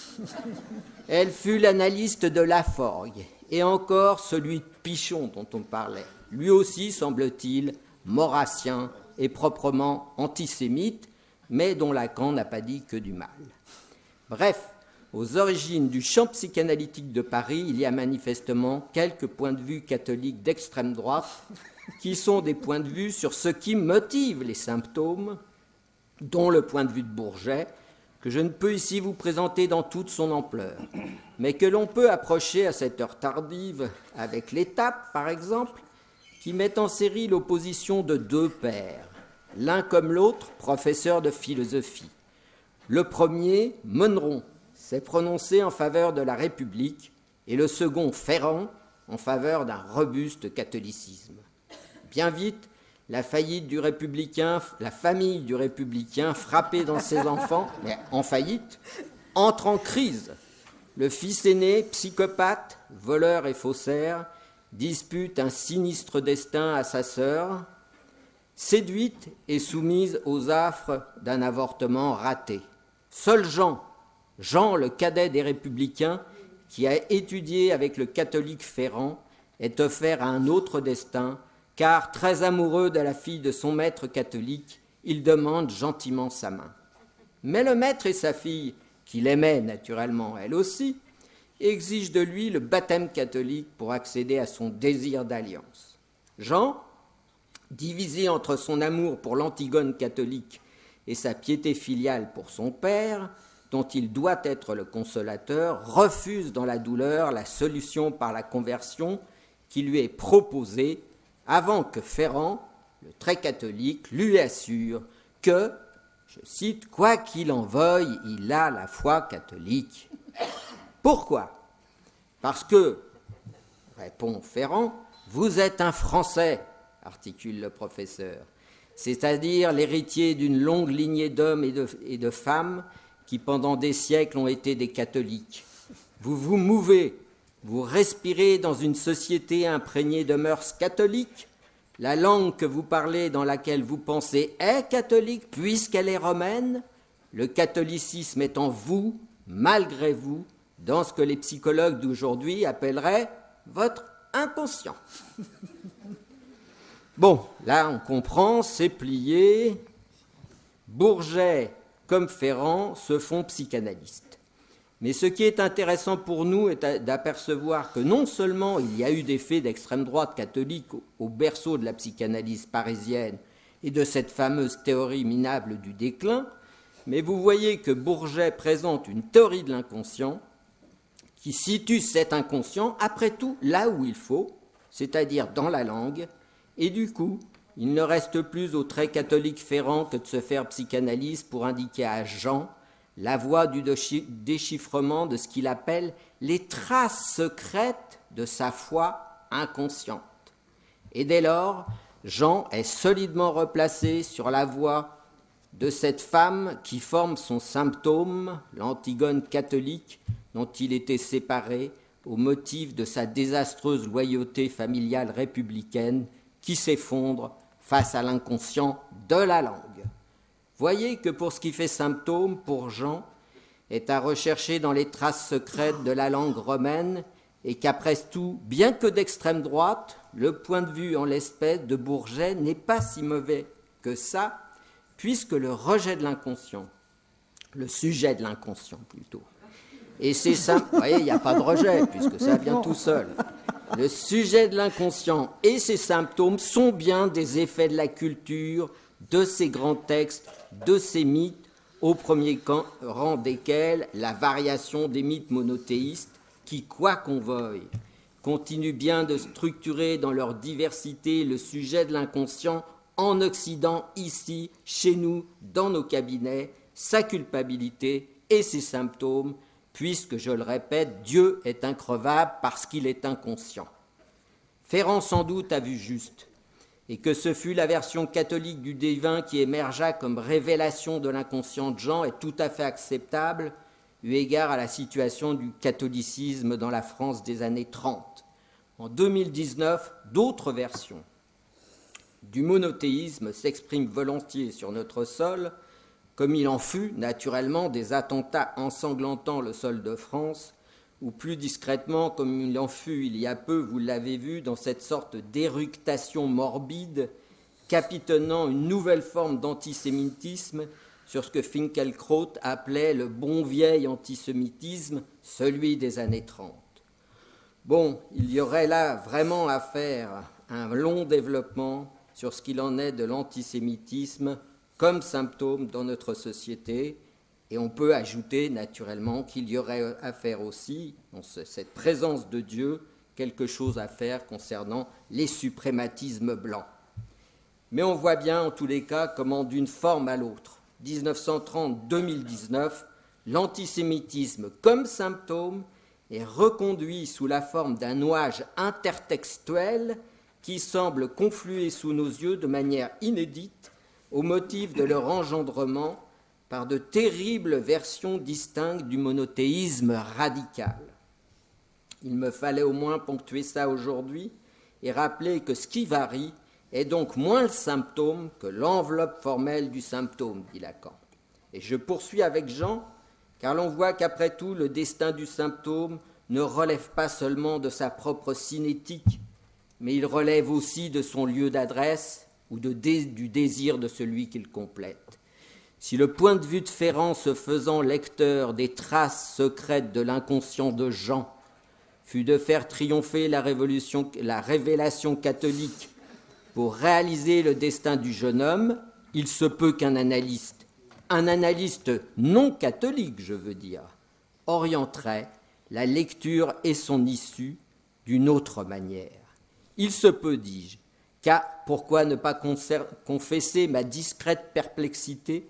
Elle fut l'analyste de Laforgue, et encore celui de Pichon dont on parlait, lui aussi, semble-t-il, maurassien et proprement antisémite, mais dont Lacan n'a pas dit que du mal. Bref, aux origines du champ psychanalytique de Paris, il y a manifestement quelques points de vue catholiques d'extrême droite qui sont des points de vue sur ce qui motive les symptômes, dont le point de vue de Bourget, que je ne peux ici vous présenter dans toute son ampleur, mais que l'on peut approcher à cette heure tardive avec L'Étape, par exemple, qui met en série l'opposition de deux pères, l'un comme l'autre professeur de philosophie. Le premier, Monneron, s'est prononcé en faveur de la République, et le second, Ferrand, en faveur d'un robuste catholicisme. Bien vite, la famille du républicain, frappée dans ses enfants, mais en faillite, entre en crise. Le fils aîné, psychopathe, voleur et faussaire, dispute un sinistre destin à sa sœur, séduite et soumise aux affres d'un avortement raté. Seul Jean, le cadet des Républicains, qui a étudié avec le catholique Ferrand, est offert à un autre destin, car, très amoureux de la fille de son maître catholique, il demande gentiment sa main. Mais le maître et sa fille, qu'il aimait naturellement elle aussi, exigent de lui le baptême catholique pour accéder à son désir d'alliance. Jean, divisé entre son amour pour l'Antigone catholique et sa piété filiale pour son père, dont il doit être le consolateur, refuse dans la douleur la solution par la conversion qui lui est proposée avant que Ferrand, le très catholique, lui assure que, je cite, « quoi qu'il en veuille, il a la foi catholique ». Pourquoi? Parce que, répond Ferrand, vous êtes un Français, articule le professeur, c'est-à-dire l'héritier d'une longue lignée d'hommes et de femmes qui, pendant des siècles, ont été des catholiques. Vous vous mouvez, vous respirez dans une société imprégnée de mœurs catholiques. La langue que vous parlez, dans laquelle vous pensez, est catholique puisqu'elle est romaine. Le catholicisme est en vous, malgré vous, dans ce que les psychologues d'aujourd'hui appelleraient votre inconscient. Bon, là on comprend, c'est plié. Bourget comme Ferrand se font psychanalystes. Mais ce qui est intéressant pour nous est d'apercevoir que non seulement il y a eu des faits d'extrême droite catholique au berceau de la psychanalyse parisienne et de cette fameuse théorie minable du déclin, mais vous voyez que Bourget présente une théorie de l'inconscient qui situe cet inconscient, après tout, là où il faut, c'est-à-dire dans la langue, et du coup, il ne reste plus au très catholique Ferrand que de se faire psychanalyse pour indiquer à Jean la voie du déchiffrement de ce qu'il appelle les traces secrètes de sa foi inconsciente. Et dès lors, Jean est solidement replacé sur la voie de cette femme qui forme son symptôme, l'Antigone catholique dont il était séparé au motif de sa désastreuse loyauté familiale républicaine qui s'effondre face à l'inconscient de la langue. Voyez que pour ce qui fait symptôme, pour Jean, est à rechercher dans les traces secrètes de la langue romaine et qu'après tout, bien que d'extrême droite, le point de vue en l'espèce de Bourget n'est pas si mauvais que ça, puisque le rejet de l'inconscient, le sujet de l'inconscient plutôt, et c'est ça, vous voyez, il n'y a pas de rejet, puisque ça vient tout seul. Le sujet de l'inconscient et ses symptômes sont bien des effets de la culture, de ces grands textes, de ces mythes, au premier rang desquels la variation des mythes monothéistes qui, quoi qu'on veuille, continuent bien de structurer dans leur diversité le sujet de l'inconscient en Occident, ici, chez nous, dans nos cabinets, sa culpabilité et ses symptômes, puisque, je le répète, Dieu est increvable parce qu'il est inconscient. Ferrand, sans doute, a vu juste, et que ce fut la version catholique du divin qui émergea comme révélation de l'inconscient de Jean est tout à fait acceptable, eu égard à la situation du catholicisme dans la France des années 30. En 2019, d'autres versions du monothéisme s'expriment volontiers sur notre sol, comme il en fut, naturellement, des attentats ensanglantant le sol de France, ou plus discrètement, comme il en fut il y a peu, vous l'avez vu, dans cette sorte d'éructation morbide, capitonnant une nouvelle forme d'antisémitisme sur ce que Finkielkraut appelait le bon vieil antisémitisme, celui des années 30. Bon, il y aurait là vraiment à faire un long développement sur ce qu'il en est de l'antisémitisme comme symptôme dans notre société, et on peut ajouter naturellement qu'il y aurait à faire aussi, dans cette présence de Dieu, quelque chose à faire concernant les suprématismes blancs. Mais on voit bien en tous les cas comment d'une forme à l'autre, 1930-2019, l'antisémitisme comme symptôme est reconduit sous la forme d'un nouage intertextuel qui semble confluer sous nos yeux de manière inédite au motif de leur engendrement par de terribles versions distinctes du monothéisme radical. Il me fallait au moins ponctuer ça aujourd'hui et rappeler que ce qui varie est donc moins le symptôme que l'enveloppe formelle du symptôme, dit Lacan. Et je poursuis avec Jean, car l'on voit qu'après tout, le destin du symptôme ne relève pas seulement de sa propre cinétique, mais il relève aussi de son lieu d'adresse ou du désir de celui qu'il complète. Si le point de vue de Ferrand, se faisant lecteur des traces secrètes de l'inconscient de Jean, fut de faire triompher la révélation catholique pour réaliser le destin du jeune homme, il se peut qu'un analyste non catholique, je veux dire, orienterait la lecture et son issue d'une autre manière. Il se peut, dis-je, car pourquoi ne pas confesser ma discrète perplexité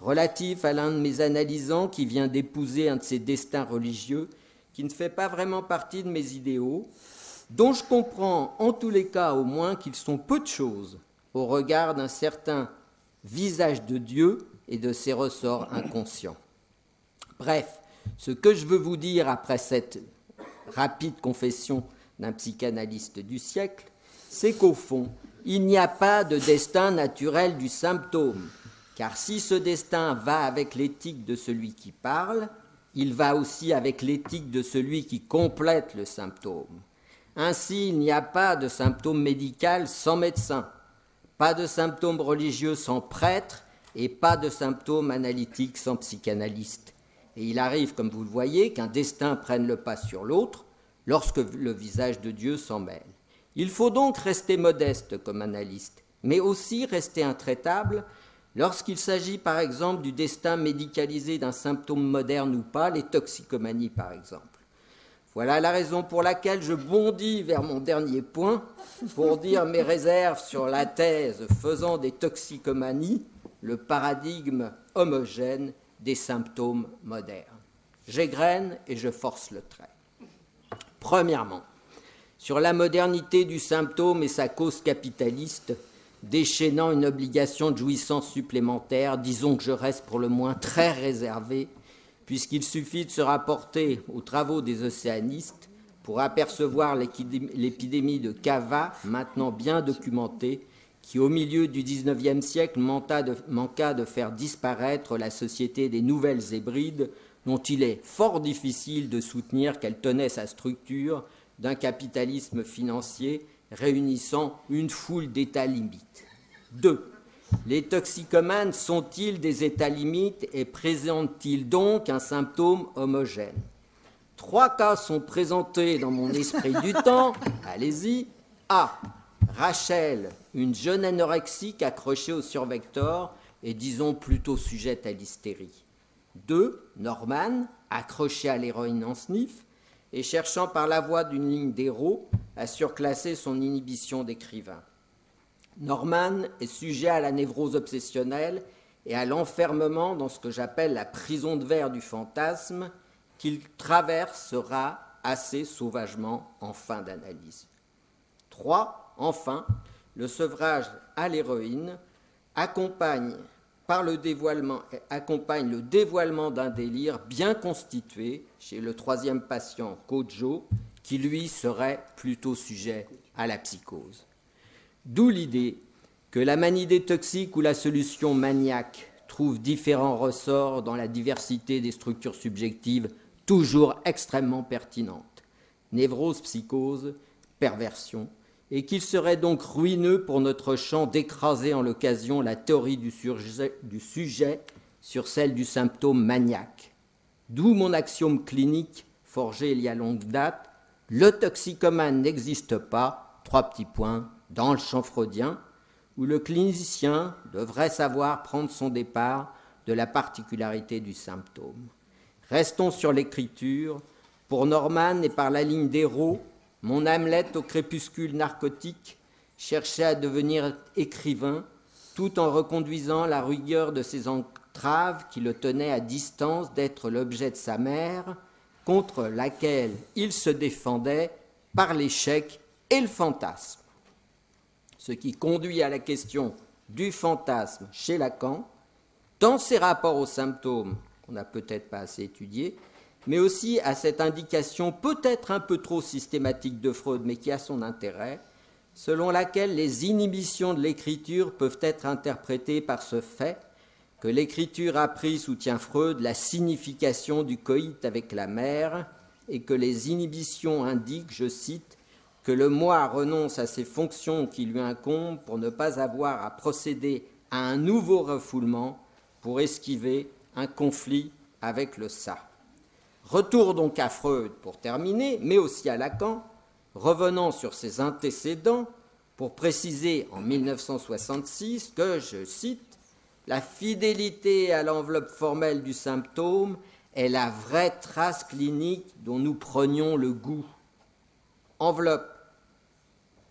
relative à l'un de mes analysants qui vient d'épouser un de ses destins religieux, qui ne fait pas vraiment partie de mes idéaux, dont je comprends en tous les cas au moins qu'ils sont peu de choses au regard d'un certain visage de Dieu et de ses ressorts inconscients. Bref, ce que je veux vous dire après cette rapide confession d'un psychanalyste du siècle, c'est qu'au fond, il n'y a pas de destin naturel du symptôme, car si ce destin va avec l'éthique de celui qui parle, il va aussi avec l'éthique de celui qui complète le symptôme. Ainsi, il n'y a pas de symptôme médical sans médecin, pas de symptôme religieux sans prêtre et pas de symptôme analytique sans psychanalyste. Et il arrive, comme vous le voyez, qu'un destin prenne le pas sur l'autre lorsque le visage de Dieu s'en mêle. Il faut donc rester modeste comme analyste, mais aussi rester intraitable lorsqu'il s'agit par exemple du destin médicalisé d'un symptôme moderne ou pas, les toxicomanies par exemple. Voilà la raison pour laquelle je bondis vers mon dernier point pour dire mes réserves sur la thèse faisant des toxicomanies le paradigme homogène des symptômes modernes. J'égrène et je force le trait. Premièrement, sur la modernité du symptôme et sa cause capitaliste, déchaînant une obligation de jouissance supplémentaire, disons que je reste pour le moins très réservé, puisqu'il suffit de se rapporter aux travaux des océanistes pour apercevoir l'épidémie de Cava, maintenant bien documentée, qui au milieu du XIXe siècle manqua de faire disparaître la société des Nouvelles Hébrides, dont il est fort difficile de soutenir qu'elle tenait sa structure d'un capitalisme financier réunissant une foule d'états limites. 2. Les toxicomanes sont-ils des états limites et présentent-ils donc un symptôme homogène? 3 cas sont présentés dans mon esprit du temps. Allez-y. A. Rachel, une jeune anorexique accrochée au survector et disons plutôt sujette à l'hystérie. 2. Norman, accroché à l'héroïne en sniff et cherchant par la voie d'une ligne d'héros à surclasser son inhibition d'écrivain. Norman est sujet à la névrose obsessionnelle et à l'enfermement dans ce que j'appelle la prison de verre du fantasme qu'il traversera assez sauvagement en fin d'analyse. 3. Enfin, le sevrage à l'héroïne accompagne le dévoilement d'un délire bien constitué chez le 3e patient, Kojo, qui lui serait plutôt sujet à la psychose. D'où l'idée que la manie des toxiques ou la solution maniaque trouve différents ressorts dans la diversité des structures subjectives toujours extrêmement pertinentes. Névrose, psychose, perversion, et qu'il serait donc ruineux pour notre champ d'écraser en l'occasion la théorie du sujet sur celle du symptôme maniaque. D'où mon axiome clinique forgé il y a longue date, le toxicomane n'existe pas, 3 petits points, dans le champ freudien, où le clinicien devrait savoir prendre son départ de la particularité du symptôme. Restons sur l'écriture. Pour Norman et par la ligne d'héros, mon Hamlet au crépuscule narcotique cherchait à devenir écrivain tout en reconduisant la rigueur de ses entraves qui le tenaient à distance d'être l'objet de sa mère, contre laquelle il se défendait par l'échec et le fantasme. Ce qui conduit à la question du fantasme chez Lacan, dans ses rapports aux symptômes, qu'on n'a peut-être pas assez étudiés, mais aussi à cette indication peut-être un peu trop systématique de Freud, mais qui a son intérêt, selon laquelle les inhibitions de l'écriture peuvent être interprétées par ce fait que l'écriture a pris, soutient Freud, la signification du coït avec la mère, et que les inhibitions indiquent, je cite, que le moi renonce à ses fonctions qui lui incombent pour ne pas avoir à procéder à un nouveau refoulement pour esquiver un conflit avec le ça. Retour donc à Freud pour terminer, mais aussi à Lacan, revenant sur ses antécédents pour préciser en 1966 que, je cite, « La fidélité à l'enveloppe formelle du symptôme est la vraie trace clinique dont nous prenions le goût. » Enveloppe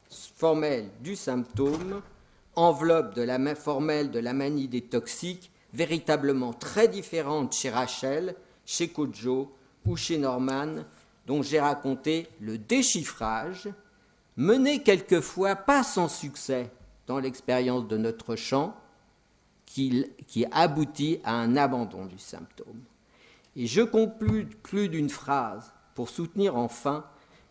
formelle du symptôme, enveloppe formelle de la manie des toxiques, véritablement très différente chez Rachel, chez Kojo ou chez Norman, dont j'ai raconté le déchiffrage, mené quelquefois pas sans succès dans l'expérience de notre champ, qui aboutit à un abandon du symptôme. Et je conclus d'une phrase pour soutenir enfin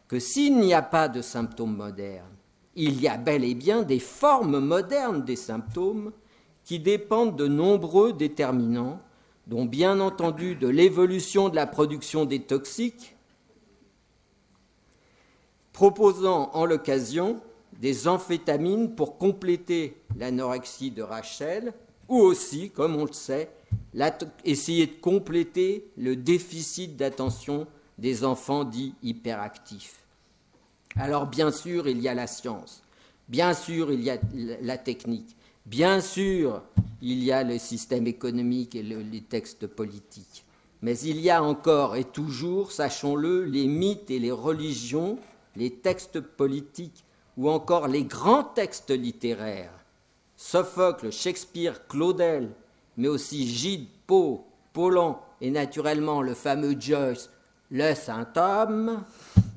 que s'il n'y a pas de symptômes modernes, il y a bel et bien des formes modernes des symptômes qui dépendent de nombreux déterminants, dont bien entendu de l'évolution de la production des toxiques, proposant en l'occasion des amphétamines pour compléter l'anorexie de Rachel, ou aussi, comme on le sait, essayer de compléter le déficit d'attention des enfants dits hyperactifs. Alors bien sûr, il y a la science, bien sûr, il y a la technique, bien sûr, il y a le système économique et les textes politiques. Mais il y a encore et toujours, sachons-le, les mythes et les religions, les textes politiques ou encore les grands textes littéraires. Sophocle, Shakespeare, Claudel, mais aussi Gide, Poe, Paulan et naturellement le fameux Joyce, le Saint-Homme,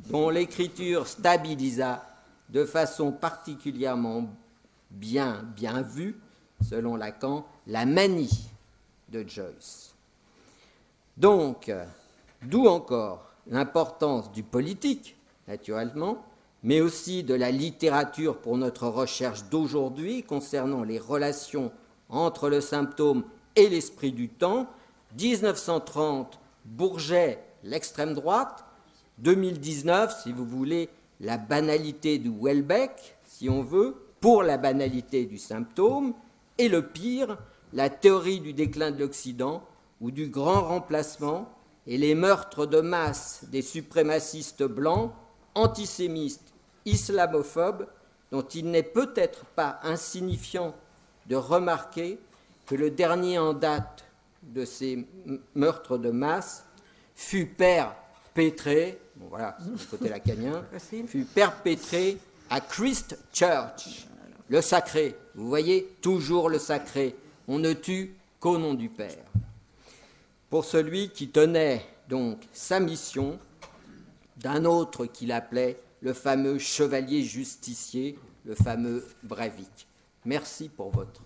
dont l'écriture stabilisa de façon particulièrement bien vue, selon Lacan, la manie de Joyce. Donc, d'où encore l'importance du politique, naturellement, mais aussi de la littérature pour notre recherche d'aujourd'hui concernant les relations entre le symptôme et l'esprit du temps. 1930, Bourget, l'extrême droite. 2019, si vous voulez, la banalité du Welbeck, si on veut, pour la banalité du symptôme. Et le pire, la théorie du déclin de l'Occident ou du grand remplacement et les meurtres de masse des suprémacistes blancs, antisémites, islamophobes, dont il n'est peut-être pas insignifiant de remarquer que le dernier en date de ces meurtres de masse fut perpétré, bon voilà, c'est le côté lacanien, fut perpétré à Christ Church, le sacré. Vous voyez, toujours le sacré. On ne tue qu'au nom du Père. Pour celui qui tenait donc sa mission d'un autre qu'il appelait le fameux chevalier justicier, le fameux Breivik. Merci pour votre...